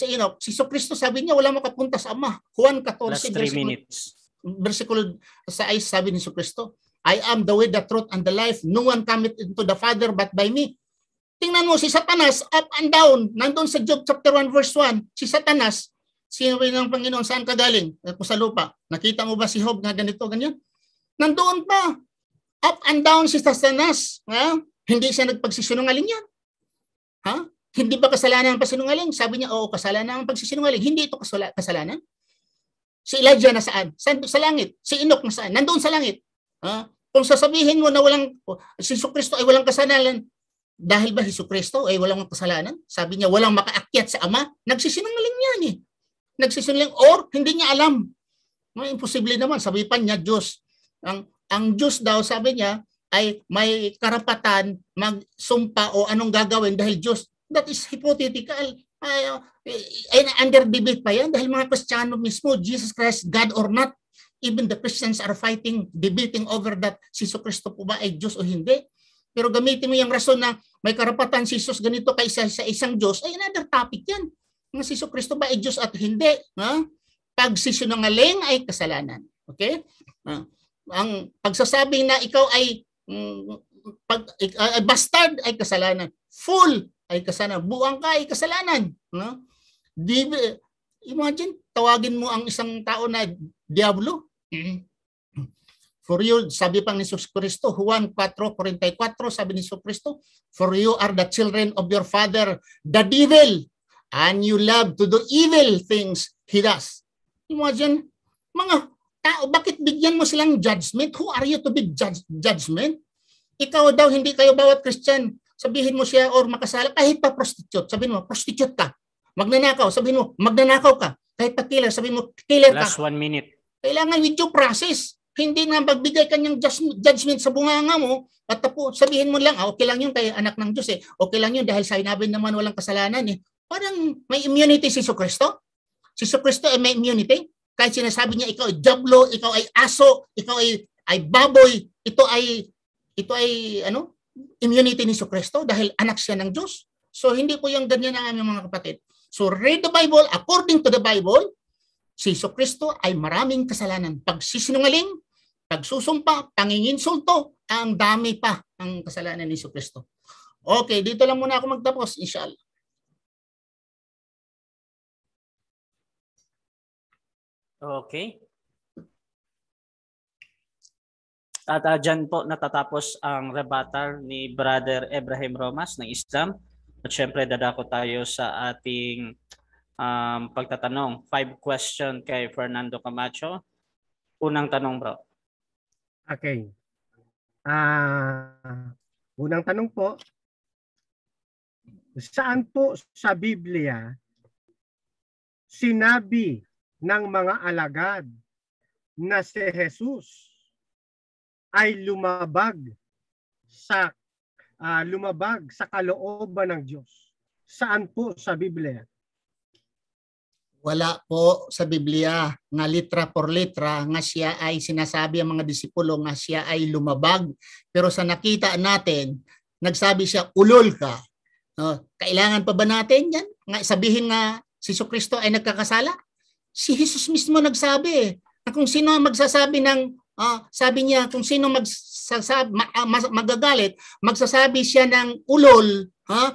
Enoch. Si Kristo sabi niya, walang makapunta sa Ama. Juan 14, versikulo sa ay sabi ni Kristo, I am the way, the truth, and the life. No one cometh into the Father but by me. Tingnan mo si Satanas, up and down. Nandun sa Job chapter 1 verse 1. Si Satanas, sinabi ng Panginoon, saan ka galing? Sa lupa. Nakita mo ba si Job na ganito, ganyan? Nandoon pa. Up and down si Satanas. Ha? Hindi siya nagpagsisinungaling yan. Ha? Hindi ba kasalanan ang pasinungaling? Sabi niya, oo, kasalanan ang pagsisinungaling. Hindi ito kasalanan. Si Elijah nasaan? Sa langit. Si Enoch nasaan? Nandoon sa langit. Ha? Kung sasabihin mo na si Jesucristo ay walang kasalanan, dahil ba Jesucristo ay walang kasalanan? Sabi niya, walang makaakyat sa Ama. Nagsisinungaling yan eh. Nagsisinungaling or hindi niya alam. Imposible naman. Sabi pa niya, Diyos. Ang Diyos daw, sabi niya, ay may karapatan magsumpa o anong gagawin dahil Diyos. That is hypothetical. Under debate pa yan dahil mga Kristiyano mismo, Jesus Christ, God or not, even the Christians are debating over that si Jesucristo po ba ay Diyos o hindi. Pero gamitin mo yung rason na may karapatan si Jesus ganito kaysa sa isang Diyos, ay another topic yan. Si Jesucristo ba ay Diyos at hindi? Pagsisinungaling ay kasalanan. Okay? Ang pagsasabing na ikaw ay bastard ay kasalanan. Fool ay kasalanan. Buang ka ay kasalanan. No? Imagine, tawagin mo ang isang tao na diablo. For you, sabi pang ni Jesucristo, Juan 4:44, sabi ni Jesucristo, for you are the children of your father, the devil, and you love to do evil things he does. Imagine, mga tao, bakit bigyan mo silang judgment? Who are you to be judgment? Ikaw daw, hindi kayo bawat Christian. Sabihin mo siya or makasala, kahit pa prostitute. Sabihin mo, prostitute ka. Magnanakaw, sabihin mo, magnanakaw ka. Kahit pa killer, sabihin mo, killer ka. Last 1 minute. Kailangan with due process. Hindi na magbigay kanyang judgment sa bunganga mo at sabihin mo lang, okay lang yun kay anak ng Diyos eh. Okay lang yun dahil sinabi naman walang kasalanan eh. Parang may immunity si Jesucristo. Si Jesucristo ay may immunity. Kahit sinasabi niya, ikaw ay diablo, ikaw ay aso, ikaw ay baboy, ito ay immunity ni Jesucristo dahil anak siya ng Diyos. So hindi ko yung ganyan ang aming mga kapatid. So read the Bible, according to the Bible, si Jesucristo ay maraming kasalanan. Pagsisinungaling, pagsusumpa, panginginsulto, ang dami pa ang kasalanan ni Jesucristo. Okay, dito lang muna ako magtapos, inshallah. Okay. At dyan po natatapos ang rebuttal ni Brother Ebrahim Romas ng Islam. At syempre dadako tayo sa ating pagtatanong. 5 question kay Fernando Camacho. Unang tanong, bro. Okay. Unang tanong po, saan po sa Biblia sinabi ng mga alagad na si Jesus ay lumabag sa kalooban ng Diyos? Saan po sa Biblia? Wala po sa Biblia nga litra por litra nga siya ay sinasabi ang mga disipulo nga siya ay lumabag. Pero sa nakita natin, nagsabi siya, ulol ka. Kailangan pa ba natin yan? Nga sabihin nga si Jesucristo ay nagkakasala? Si Jesus mismo nagsabi na kung sino magsasabi ng, sabi niya, kung sino magagalit, magsasabi siya ng ulol,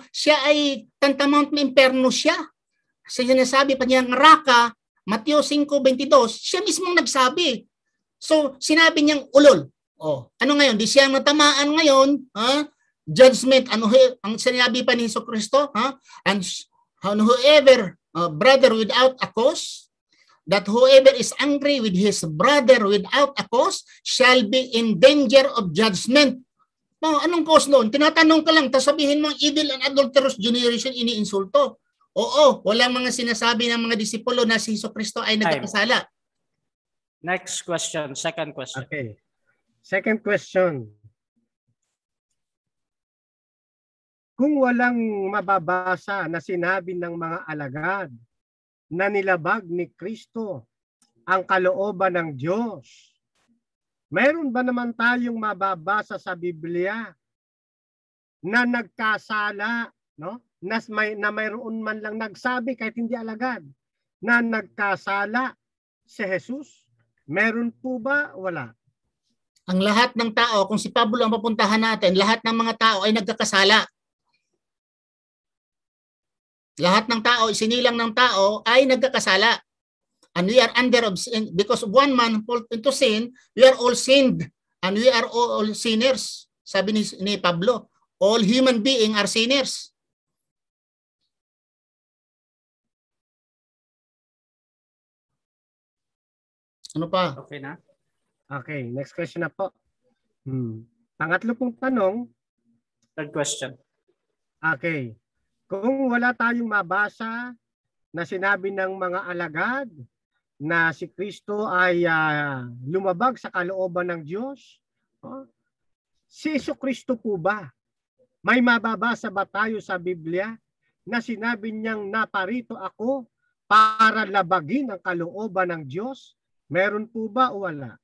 siya ay tantamount na imperno siya. Sinasabi pa niya ng raka, Mateo 5:22, siya mismong nagsabi. So, sinabi niyang ulol. Ano ngayon? Di siya natamaan ngayon, judgment. Ano ang sinabi pa ni Jesucristo? And whoever, brother without a cause, that whoever is angry with his brother without a cause shall be in danger of judgment. Anong cause noon? Tinatanong ka lang, tapos sabihin mo, evil and adulterous generation, iniinsulto. Oo, walang mga sinasabi ng mga disipulo na si Jesucristo ay nagkakasala. Next question, second question. Okay. Second question. Kung walang mababasa na sinabi ng mga alagad na nilabag ni Kristo ang kalooban ng Diyos, mayroon ba naman tayong mababasa sa Biblia na nagkasala, no? Na mayroon man lang nagsabi kahit hindi alagad na nagkasala si Jesus? Meron po ba? Wala. Ang lahat ng tao, kung si Pablo ang papuntahan natin, lahat ng mga tao ay nagkakasala. Lahat ng tao, isinilang ng tao ay nagkakasala. And we are under sin, because one man fall into sin, we are all sinned. And we are all sinners. Sabi ni Pablo, all human beings are sinners. Ano pa? Okay na? Okay, next question na po. Pangatlo pong tanong. Third question. Okay. Kung wala tayong mabasa na sinabi ng mga alagad na si Kristo ay lumabag sa kalooban ng Diyos, si Jesucristo po ba? May mababasa ba tayo sa Biblia na sinabi niyang naparito ako para labagin ang kalooban ng Diyos? Meron po ba o wala?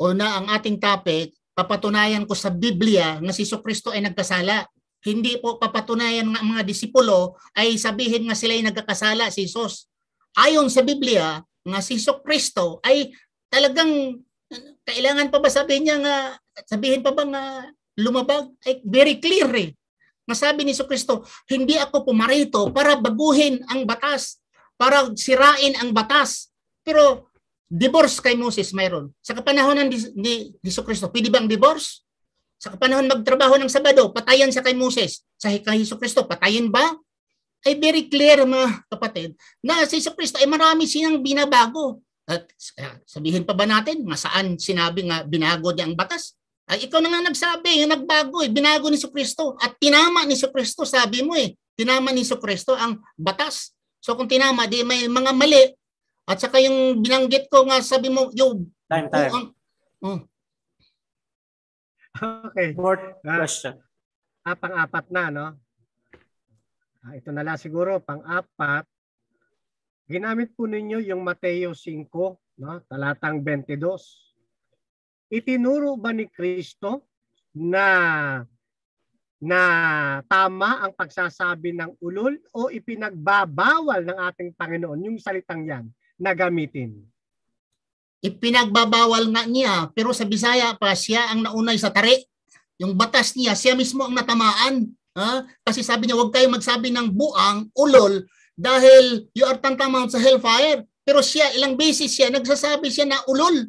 Una, ang ating topic, papatunayan ko sa Biblia na si Jesucristo ay nagkasala. Hindi po papatunayan ng mga disipulo ay sabihin nga sila ay nagkakasala si Jesus. Ayon sa Biblia, nga si Jesucristo ay talagang kailangan pa ba sabihin niya nga, sabihin pa ba nga lumabag? Ay very clear eh. Nasabi ni Jesucristo, hindi ako pumarito para baguhin ang batas, para sirain ang batas. Pero divorce kay Moses mayroon. Sa kapanahon ni Jesucristo, pwede bang divorce? Sa kapanahon magtrabaho ng Sabado, patayan siya kay Moses. Sa kay Jesucristo, patayin ba? Ay very clear mga kapatid na si Jesucristo ay marami siyang binabago. At sabihin pa ba natin nga saan sinabi nga binago niya ang batas? Ay ikaw na nga nagsabi, yung nagbago binago ni Jesucristo at tinama ni Jesucristo, sabi mo tinama ni Jesucristo ang batas. So kung tinama, di may mga mali. At saka yung binanggit ko nga, sabi mo, yung Time. Okay. Fourth question. Pang-apat na, no? Ito na lang siguro, pang-apat. Ginamit po ninyo yung Mateo 5, no? Talatang 22. Itinuro ba ni Kristo na tama ang pagsasabi ng ulol o ipinagbabawal ng ating Panginoon yung salitang yan na gamitin? Ipinagbabawal nga niya, pero sa Bisaya pa siya ang naunay sa tari. Yung batas niya, siya mismo ang natamaan. Kasi sabi niya, huwag kayo magsabi ng buang, ulol, dahil you are tantamount sa hellfire. Pero siya, ilang beses siya, nagsasabi siya na ulol.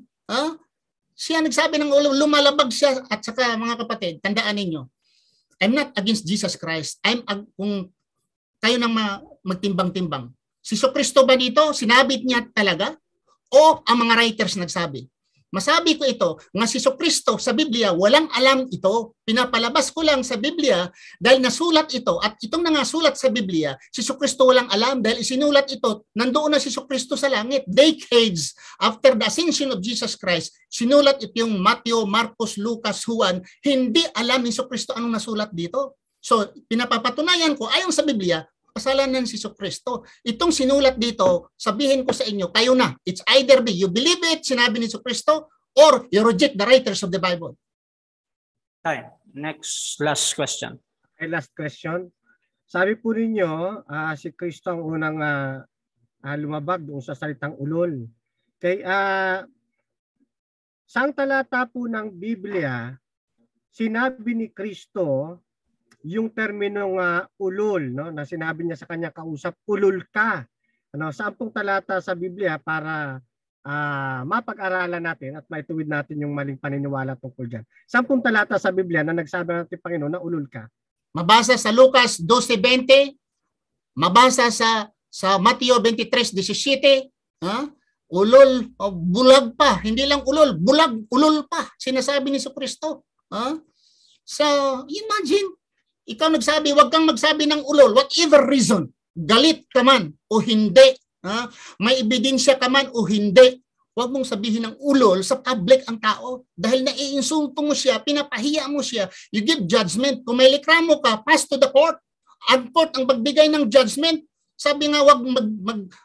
Siya nagsabi ng ulol, lumalabag siya. At saka mga kapatid, tandaan ninyo, I'm not against Jesus Christ. Kung kayo nang magtimbang-timbang. Si Jesucristo ba dito, sinabit niya talaga? O ang mga writers nagsabi? Masabi ko ito, nga si Jesucristo sa Biblia, walang alam ito. Pinapalabas ko lang sa Biblia dahil nasulat ito. At itong nangasulat sa Biblia, si Jesucristo walang alam dahil isinulat ito, nandoon na si Jesucristo sa langit. Decades after the ascension of Jesus Christ, sinulat ito yung Matthew, Marcos, Lucas, Juan. Hindi alam ni Jesucristo anong nasulat dito. So, pinapapatunayan ko, ayon sa Biblia, kasalanan si Jesucristo. Itong sinulat dito, sabihin ko sa inyo, kayo na. It's either be you believe it, sinabi ni Jesucristo, or you reject the writers of the Bible. Time. Next, last question. Okay, last question. Sabi po ninyo, si Kristo ang unang lumabag doon sa salitang ulol. Okay, saang talata po ng Biblia, sinabi ni Kristo yung terminong ulol, no, na sinabi niya sa kanya kausap, ulol ka. Saan pong talata sa Biblia para mapag-aralan natin at maituwid natin yung maling paniniwala tungkol dyan? Saan pong talata sa Biblia na nagsabi natin Panginoon na ulol ka? Mabasa sa Lucas 12:20, mabasa sa Mateo 23:17, ulol, bulag pa, hindi lang ulol, bulag, ulol pa, sinasabi ni Jesucristo. So, imagine, ikaw nagsabi, wag kang magsabi ng ulol, whatever reason, galit ka man o hindi, may ebidensya ka man o hindi, wag mong sabihin ng ulol sa public ang tao dahil naiinsulto mo siya, pinapahiya mo siya, you give judgment. Kung may reklamo ka, pass to the court. Ang court ang magbigay ng judgment. Sabi nga, wag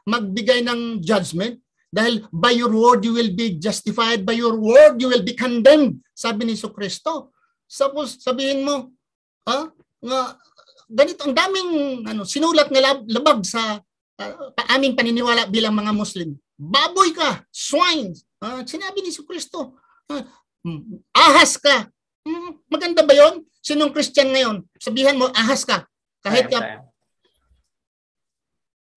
magbigay ng judgment dahil by your word you will be justified, by your word you will be condemned, sabi ni Jesucristo. Suppose sabihin mo, nga ganito ang daming sinulat nga labag sa aming paniniwala bilang mga Muslim. Baboy ka, swine. Sinabi ni Jesucristo. Ahas ka. Maganda ba 'yon? Sinong Christian ngayon? Sabihan mo ahas ka. Kahit ka.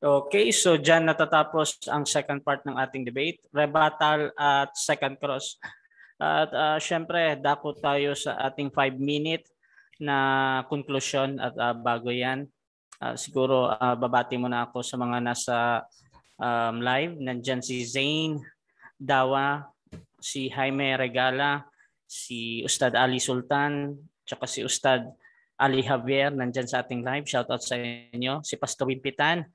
Okay, so dyan natatapos ang second part ng ating debate, rebuttal at second cross. At syempre, dako tayo sa ating 5-minute na conclusion at bago yan, siguro babati muna ako sa mga nasa live. Nandyan si Zane Dawa, si Jaime Regala, si Ustad Ali Sultan, tsaka si Ustad Ali Javier, nandyan sa ating live. Shoutout sa inyo. Si Pastor Wimpitan,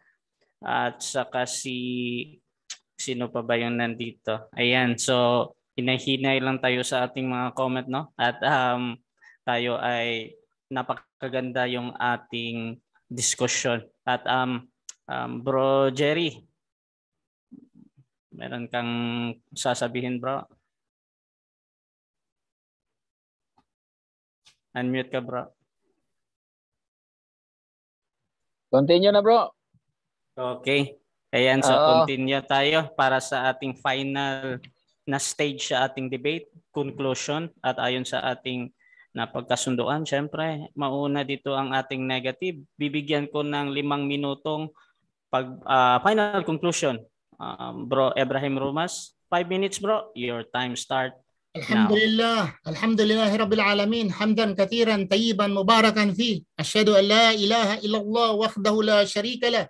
at saka sino pa ba yung nandito? Ayan, so hinahinay lang tayo sa ating mga comment, no? At tayo ay napakaganda yung ating discussion. At Bro Jerry, meron kang sasabihin, bro? Unmute ka, bro. Continue na, bro. Okay. Ayan, so continue tayo para sa ating final na stage sa ating debate, conclusion, at ayon sa ating napagkasunduan, syempre, mauna dito ang ating negative. Bibigyan ko ng 5 minutong final conclusion. Bro Ibrahim Rumas, 5 minutes, bro. Your time start Alhamdulillah, alhamdulillahi rabbil alamin, hamdan kathiran tayyiban mubarakan fi. Asyhadu an la ilaha illallah wahdahu la syarika lah.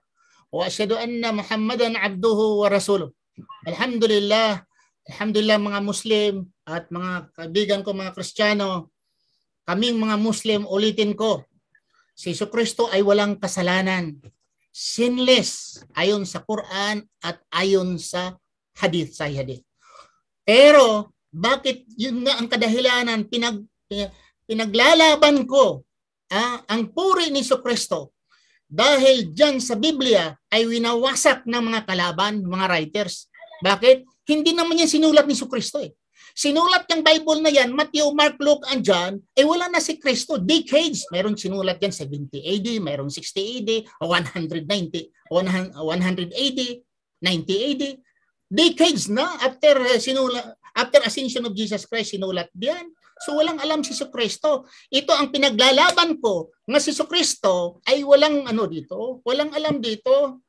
Wa asyhadu anna Muhammadan abduhu wa rasuluh. Alhamdulillah, alhamdulillah mga Muslim at mga kaibigan ko mga Kristiyano, kaming mga Muslim, ulitin ko, si Jesucristo ay walang kasalanan. Sinless ayon sa Quran at ayon sa hadith, sa hadith. Pero bakit yun nga ang kadahilanan pinaglalaban ko ang puri ni Jesucristo? Dahil dyan sa Biblia ay winawasak ng mga kalaban, mga writers. Bakit? Hindi naman yan sinulat ni Jesucristo eh. Sinulat yung Bible na yan, Matthew, Mark, Luke, and John, wala na si Kristo. Decades. Mayroon sinulat yan 70 AD, mayroon 60 AD, 190, 100 AD, 90 AD. Decades na after ascension of Jesus Christ, sinulat yan. So walang alam si Jesucristo. Ito ang pinaglalaban ko, nga si Jesucristo ay walang dito, walang alam dito.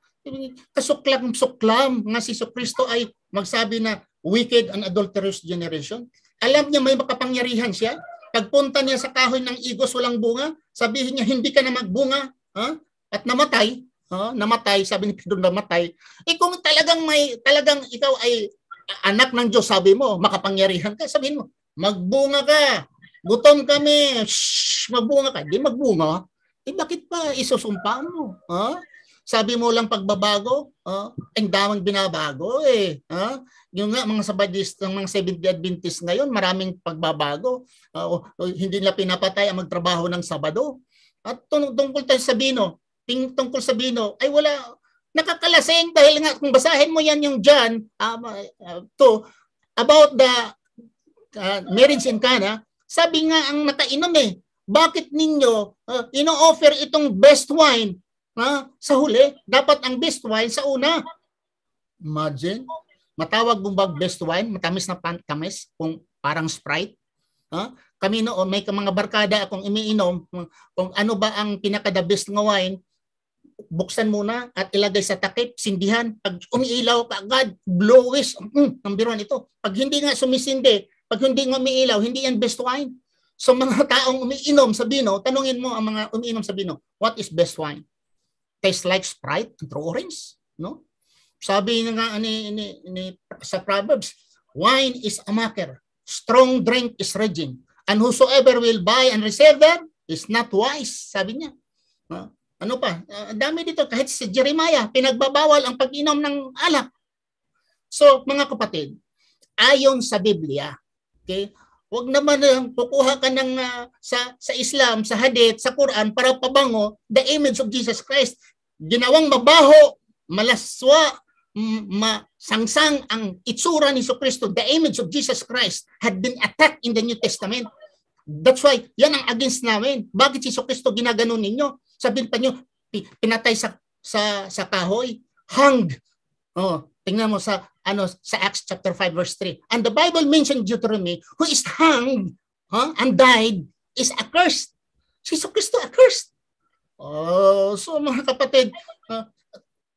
Kasuklam-suklam nga si Jesucristo ay magsabi na wicked and adulterous generation. Alam niya may makapangyarihan siya. Pagpunta niya sa kahoy ng igos walang bunga, sabihin niya hindi ka na magbunga, at namatay. Namatay, sabi ni Pedro namatay. Kung talagang ikaw ay anak ng Diyos, sabi mo, makapangyarihan ka, sabihin mo, magbunga ka. Gutom kami. Magbunga ka. Di magbunga. Bakit pa isusumpa mo? Sabi mo lang pagbabago, ang damang binabago eh. Yung nga mga Sabadista, mga Seventh-day Adventist ngayon, maraming pagbabago. Hindi nila pinapatay ang magtrabaho ng Sabado. At tungkol sa Bino, ay wala, nakakalasing dahil nga kung basahin mo yan yung John about the marriage in Cana, sabi nga ang nakainom bakit ninyo ino-offer itong best wine sa huli? Dapat ang best wine sa una. Imagine, matawag mo ba best wine? Matamis na tamis, kung parang Sprite. Kami noon, may mga barkada akong imiinom, kung ano ba ang pinaka-the best nga wine, buksan muna at ilagay sa takip, sindihan. Pag umiilaw ka agad, blowish, number 1 ito. Pag hindi nga sumisindi, pag hindi nga umiilaw, hindi yan best wine. So mga taong umiinom sa bino, tanungin mo ang mga umiinom sa bino, what is best wine? Tastes like Sprite and orange, no? Sabi nga sa Proverbs, wine is a maker, strong drink is raging, and whosoever will buy and resell them is not wise, sabi niya. Ano pa? Dami dito. Kahit si Jeremiah, pinagbabawal ang pag-inom ng alak. So, mga kapatid, ayon sa Biblia, okay, huwag naman kukuha ka ng sa Islam, sa Hadith, sa Quran para pabango the image of Jesus Christ. Ginawang mabaho, malaswa, masangsang ang itsura ni Jesucristo. The image of Jesus Christ had been attacked in the New Testament. That's why, yan ang against namin. Bakit si Jesucristo ginaganon ninyo? Sabihin pa nyo, pinatay sa kahoy, hanged. Tingnan mo sa Acts chapter 5 verse 3. And the Bible mentioned Deuteronomy, who is hanged and died is accursed. Si Jesucristo accursed. So mga kapatid,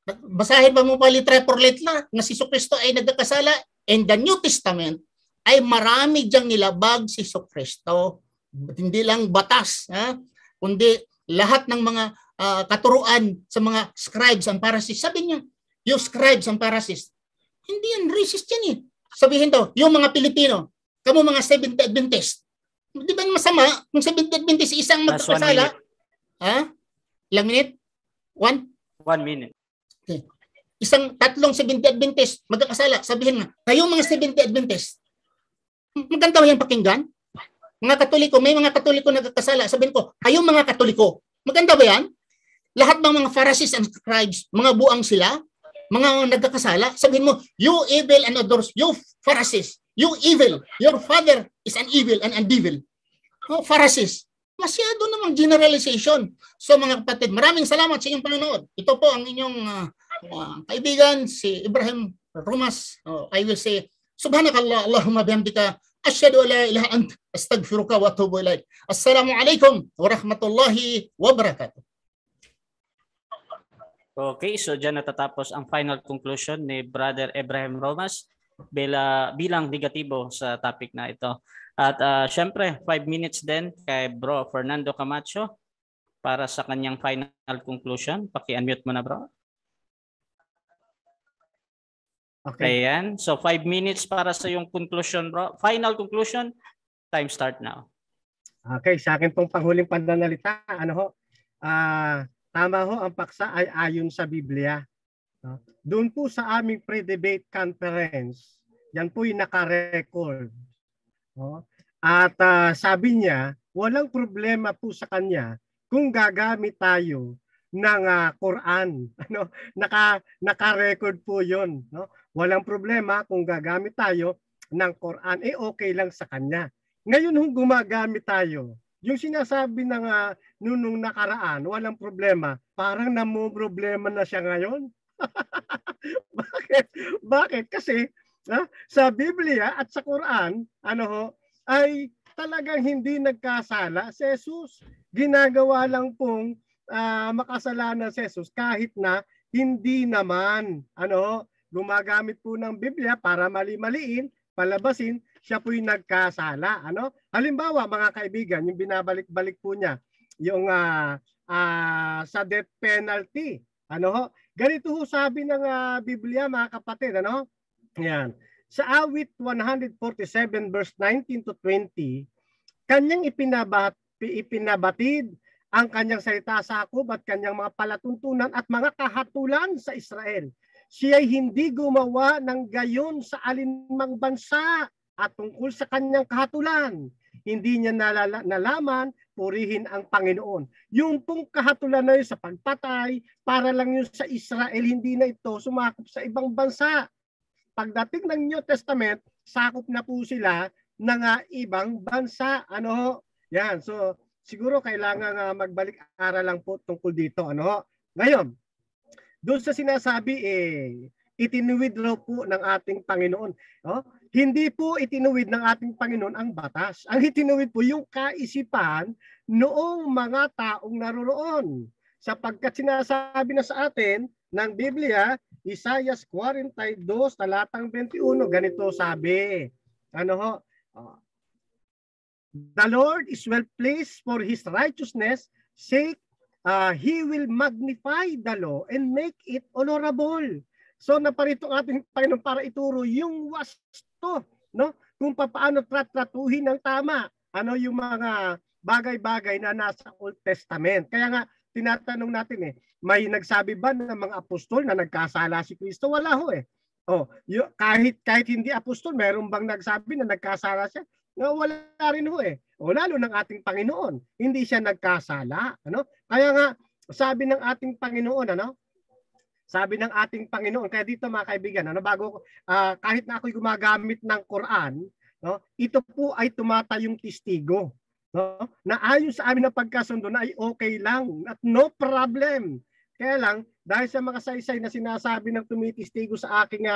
Basahin ba mo pa letra por letra na si Kristo ay nagkasala? In the New Testament ay marami diyang nilabag si Kristo. Hindi lang batas, kundi lahat ng mga katuruan sa mga scribes and Pharisees. Sabi niya, yung scribes and Pharisees, hindi yan, racist yan eh. Sabihin daw, yung mga Pilipino, kamo mga Seventh Adventist. Di ba masama kung Seventh Adventist isang magkakasala? Ilang minute? 1 minute. Okay. Isang tatlong Seventh Adventist magkakasala. Sabihin nga, kayong mga Seventh Adventist, maganda ba yan pakinggan? Mga Katoliko, may mga Katoliko nagkakasala. Sabihin ko, kayong mga Katoliko, maganda ba yan? Lahat ng mga Pharisees and scribes, mga buang sila, mga nagkakasala. Sabihin mo, you evil and adulterous, you Pharisees, you evil, your father is an evil and a devil. Oh, Pharisees. Masyado namang generalization. So mga kapatid, maraming salamat sa inyong panonood. Ito po ang inyong kaibigan, si Ibrahim Romas. I will say, Subhanakallah, Allahumma bihamdika, asyhadu an la ilaha ant, astaghfiruka wa atubu ilaik. Assalamualaikum warahmatullahi wabarakatuh. Okay, so dyan natatapos ang final conclusion ni Brother Ibrahim Romas bilang negatibo sa topic na ito. At syempre, 5 minutes din kay Bro Fernando Camacho para sa kanyang final conclusion. Paki-unmute mo na, bro. Okay. Ayan. So 5 minutes para sa yung conclusion, bro. Final conclusion, time start now. Okay, sa akin pong panghuling pananalita, tama ho, ang paksa ay ayon sa Biblia. Doon po sa aming pre-debate conference, yan po yung naka-record. At sabi niya, walang problema po sa kanya kung gagamit tayo ng Quran. Naka-record po yun. Walang problema kung gagamit tayo ng Quran. Okay lang sa kanya. Ngayon kung gumagamit tayo, yung sinasabi ng nung nakaraan, walang problema. Parang problema na siya ngayon. Bakit? Kasi sa Biblia at sa Quran, ay talagang hindi nagkasala si Jesus. Ginagawa lang pong makasalanan si Jesus kahit na hindi naman gumagamit po ng Biblia para mali-maliin, palabasin, siya po yung nagkasala. Halimbawa, mga kaibigan, yung binabalik-balik po niya, yung sa death penalty. Ganito ho sabi ng Biblia, mga kapatid. Yan. Sa awit 147 verse 19 to 20, kanyang ipinabatid ang kanyang salita sa Jacob at kanyang mga palatuntunan at mga kahatulan sa Israel. Siya ay hindi gumawa ng gayon sa alinmang bansa at tungkol sa kanyang kahatulan. Hindi niya nalaman, purihin ang Panginoon. Yung pong kahatulan na yun sa pagpatay, para lang yun sa Israel, hindi na ito sumakop sa ibang bansa. Pagdating ng New Testament, sakop na po sila ng ibang bansa. Yan. So, siguro kailangan magbalik-aral lang po tungkol dito. Ngayon, doon sa sinasabi, itinuwid raw po ng ating Panginoon. Hindi po itinuwid ng ating Panginoon ang batas. Ang itinuwid po yung kaisipan noong mga taong naroroon. Sapagkat sinasabi na sa atin ng Biblia, Isaiah 42, talatang 21, ganito sabi. The Lord is well pleased for his righteousness sake, he will magnify the law and make it honorable. So naparito ang ating Panginoon para ituro yung wasto, kung paano tratuhin ng tama, yung mga bagay-bagay na nasa Old Testament. Kaya nga tinatanong natin may nagsabi ba ng mga apostol na nagkasala si Kristo? Wala ho . Kahit hindi apostol, meron bang nagsabi na nagkasala siya? Wala rin ho . Lalo ng ating Panginoon, hindi siya nagkasala. Kaya nga sabi ng ating Panginoon, sabi ng ating Panginoon, kaya dito mga kaibigan, bago kahit na ako'y gumagamit ng Quran, ito po ay tumatayong testigo, na ayon sa amin na pagkasundo na ay okay lang at no problem. Kaya lang, dahil sa mga saysay na sinasabi ng tumitistigo sa aking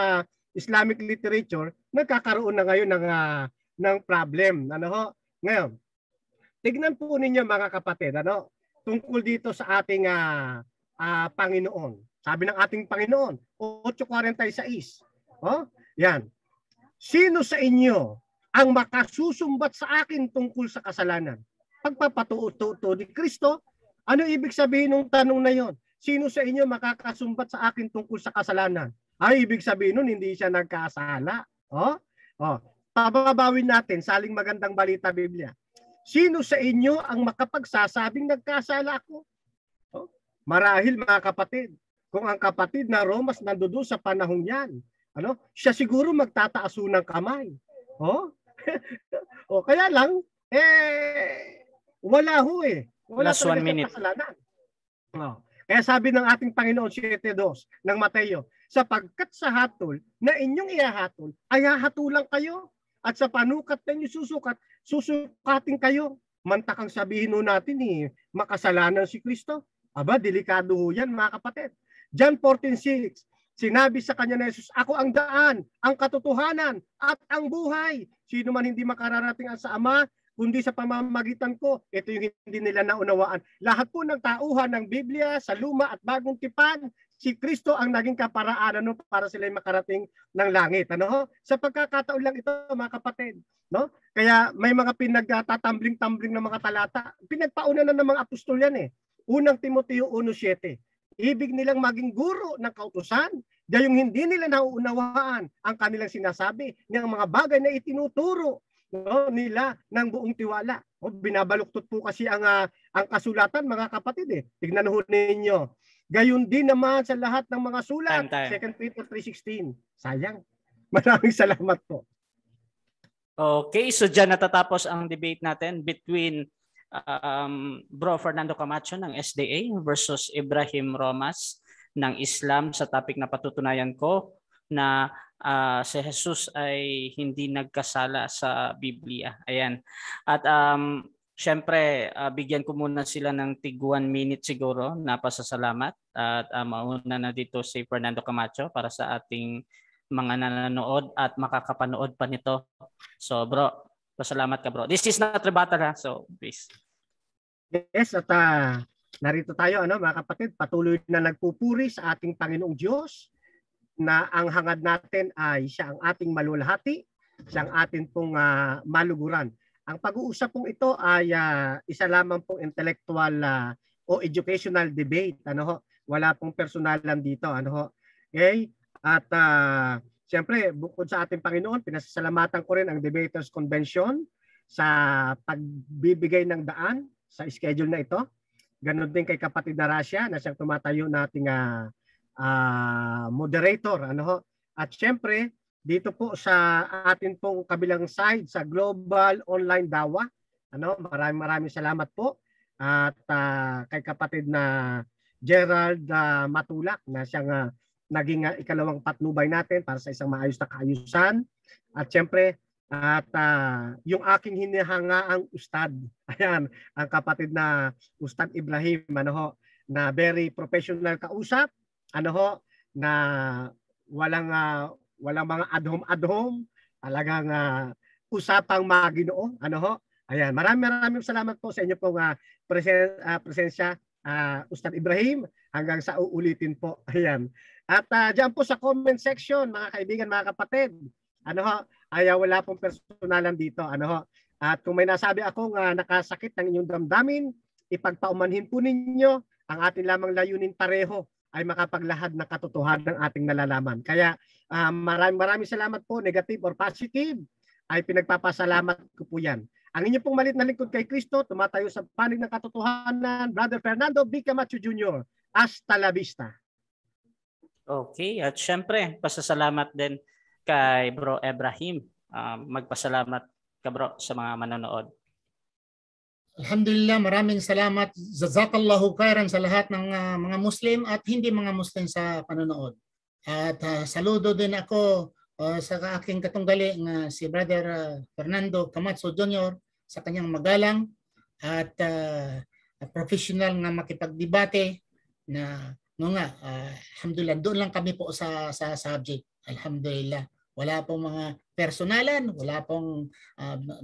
Islamic literature, nagkakaroon na ngayon ng problem. Ngayon, tignan po ninyo mga kapatid, tungkol dito sa ating Panginoon. Sabi ng ating Panginoon, 8:46. Yan. Sino sa inyo ang makasusumbat sa akin tungkol sa kasalanan? Pagpapatuo ni Kristo, ano ibig sabihin ng tanong na yon? Sino sa inyo makakasumbat sa akin tungkol sa kasalanan? Ay, ibig sabihin nun, hindi siya nagkasala. Pababawin natin, saling magandang balita Biblia. Sino sa inyo ang makapagsasabing nagkasala ako? Marahil mga kapatid, kung ang kapatid na Romas nandoon sa panahon yan, siya siguro magtataas ng kamay. Kaya lang, wala ho eh. Wala Last 1 minute. Kasalanan. Kaya sabi ng ating Panginoon 7:2 ng Mateo, sapagkat sa hatol na inyong ihahatol, ay hahatulan kayo. At sa panukat na inyo susukatin kayo. Mantakang sabihin ho natin makasalanan si Kristo. Aba, delikado ho yan mga kapatid. John 14:6, sinabi sa kanya na Jesus, ako ang daan, ang katotohanan, at ang buhay. Sino man hindi makararating sa Ama, kundi sa pamamagitan ko. Ito yung hindi nila naunawaan. Lahat po ng tauhan ng Biblia sa Luma at Bagong Tipan, si Kristo ang naging kaparaanan para sila makarating ng langit. Sa pagkakataon lang ito mga kapatid. Kaya may mga pinagtatambling-tambling na mga talata. Pinagpauna na ng mga apostol yan. Unang Timoteo 1:7. Ibig nilang maging guro ng kautusan, gayong hindi nila nauunawaan ang kanilang sinasabi ng mga bagay na itinuturo nila ng buong tiwala. Binabaluktot po kasi ang kasulatan mga kapatid. Tignan ho ninyo. Gayon din naman sa lahat ng mga sulat. 2 Peter 3:16. Sayang. Maraming salamat po. Okay, so dyan natatapos ang debate natin between Bro Fernando Camacho ng SDA versus Ibrahim Romas ng Islam sa topic na patutunayan ko na si Jesus ay hindi nagkasala sa Biblia. Ayan. At syempre, bigyan ko muna sila ng tig 1 minute siguro na pasasalamat. At mauna na dito si Fernando Camacho para sa ating mga nanonood at makakapanood pa nito. So bro, pasalamat ka bro. This is not rebuttal ha, so please. Yes, at narito tayo mga kapatid, patuloy na nagpupuri sa ating Panginoong Diyos na ang hangad natin ay siya ang ating malulahati, siya ang ating pong maluguran. Ang pag-uusap pong ito ay isa lamang pong intellectual o educational debate. Wala pong personalan dito. Okay? At siyempre, bukod sa ating Panginoon, pinasasalamatan ko rin ang Debaters Convention sa pagbibigay ng daan sa schedule na ito. Ganon din kay kapatid na Rasya na siyang tumatayo nating moderator. At siyempre, dito po sa atin pong kabilang side sa Global Online Dawa, maraming salamat po. At kay kapatid na Gerald Matulak na siyang naging ikalawang patnubay natin para sa isang maayos na kaayusan. At siyempre, yung aking hinihangaang ustad, ayan, ang kapatid na Ustad Ibrahim, na very professional kausap, na walang mga adhom-adhom, talagang usapang maginoo, ayan, maraming salamat po sa inyo pong presensya, Ustad Ibrahim, hanggang sa uulitin po, ayan. At diyan po sa comment section, mga kaibigan, mga kapatid, ay wala pong personalan dito. At kung may nasabi akong nakasakit ng inyong damdamin, ipagpaumanhin po ninyo. Ang ating lamang layunin pareho ay makapaglahad ng katotohanan ng ating nalalaman. Kaya maraming salamat po, negative or positive, ay pinagpapasalamat ko po yan. Ang inyong pong malit na lingkod kay Kristo, tumatayo sa panig ng katotohanan, Brother Fernando B. Camacho Jr. Hasta la vista. Okay, at syempre, pasasalamat din kay Bro Ibrahim. Magpasalamat ka bro sa mga manonood. Alhamdulillah, maraming salamat. Jazakallahu khairan sa lahat ng mga Muslim at hindi mga Muslim sa panonood. At saludo din ako sa aking katunggali na si Brother Fernando Camacho Jr. sa kanyang magalang at professional na makipagdebate na alhamdulillah, doon lang kami po sa subject. Alhamdulillah. Wala pong mga personalan, wala pong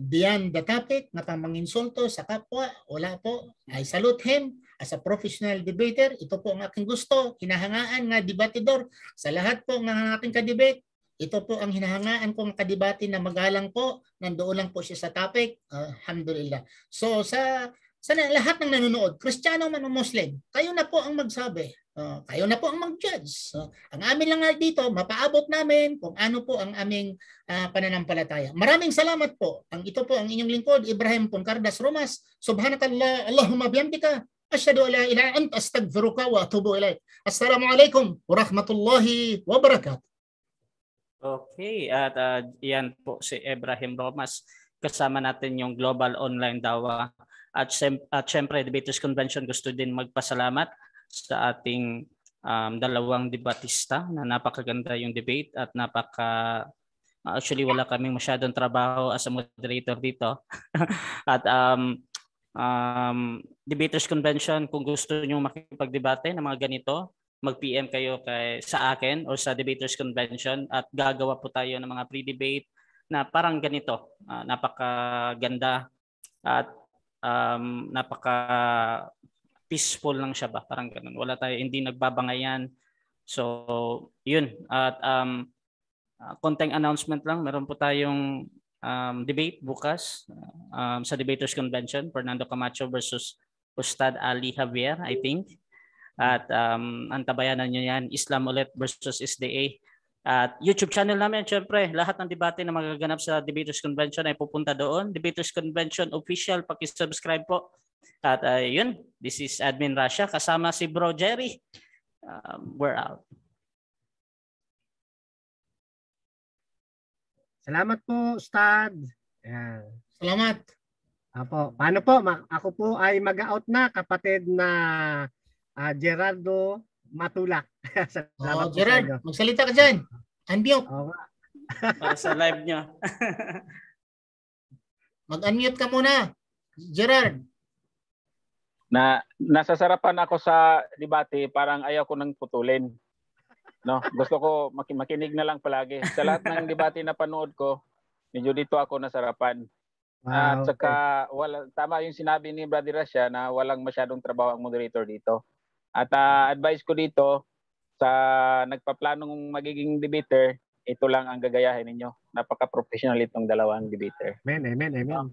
beyond the topic na pamanginsulto sa kapwa. Wala po. I salute him. as a professional debater, ito po ang aking gusto, hinahangaan nga debatidor sa lahat po ng aking kadebate. Ito po ang hinahangaan kong kadebate na magalang po, nandoon lang po siya sa topic. Alhamdulillah. So sa lahat ng nanonood, Kristiyano man o Muslim, kayo na po ang magsabi. Kayo na po ang mag-judge. Ang amin lang nga dito, mapaabot namin kung ano po ang aming pananampalataya. Maraming salamat po. Ito po ang inyong lingkod, Ibrahim Poncardas Romas. Subhanakallah, Allahumma bihamdika. Asyhadu an la ilaha illa anta astaghfiruka wa atubu ilaik. Assalamualaikum warahmatullahi wabarakatuh. Okay, at yan po si Ibrahim Romas. Kasama natin yung Global Online Dawa. At syempre, Debaters Convention gusto din magpasalamat sa ating dalawang debatista na napakaganda yung debate at actually wala kaming masyadong trabaho as a moderator dito. At Debaters Convention, kung gusto nyo makipagdebate ng mga ganito, mag-PM kayo sa akin o sa Debaters Convention at gagawa po tayo ng mga pre-debate na parang ganito. Napakaganda at napaka-peaceful lang siya ba? Parang ganun. Wala tayo, hindi nagbabangayan. So, yun. At konting announcement lang. Meron po tayong debate bukas sa Debaters Convention. Fernando Camacho versus Ustad Ali Javier, I think. At antabayanan nyo yan, Islam ulit versus SDA. At YouTube channel namin, syempre, lahat ng debate na magaganap sa Debaters Convention ay pupunta doon. Debaters Convention Official, pakisubscribe po. At yun, this is Admin Rasha, kasama si Bro Jerry. We're out. Salamat po, Ustad. Ayan. Salamat. Apo. Paano po? Ako po ay mag-out na, kapatid na Gerardo Matulak. Gerard, magsalita ka dyan. Unmute. Para sa live nyo. Mag-unmute ka muna. Gerard. Nasasarapan ako sa debate, parang ayaw ko nang putulin. No, gusto ko makinig na lang palagi. Sa lahat ng debate na panood ko, medyo dito ako nasarapan. At saka tama yung sinabi ni Brother Rasha na walang masyadong trabaho ang moderator dito. At advice ko dito sa nagpaplanong magiging debater, ito lang ang gagayahin ninyo. Napaka-professional itong dalawang debater. Amen.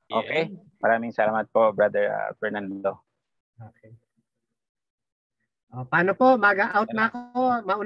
Okay. Maraming salamat po, Brother Fernando. Okay. Paano po? Mag-out na ako. Mauna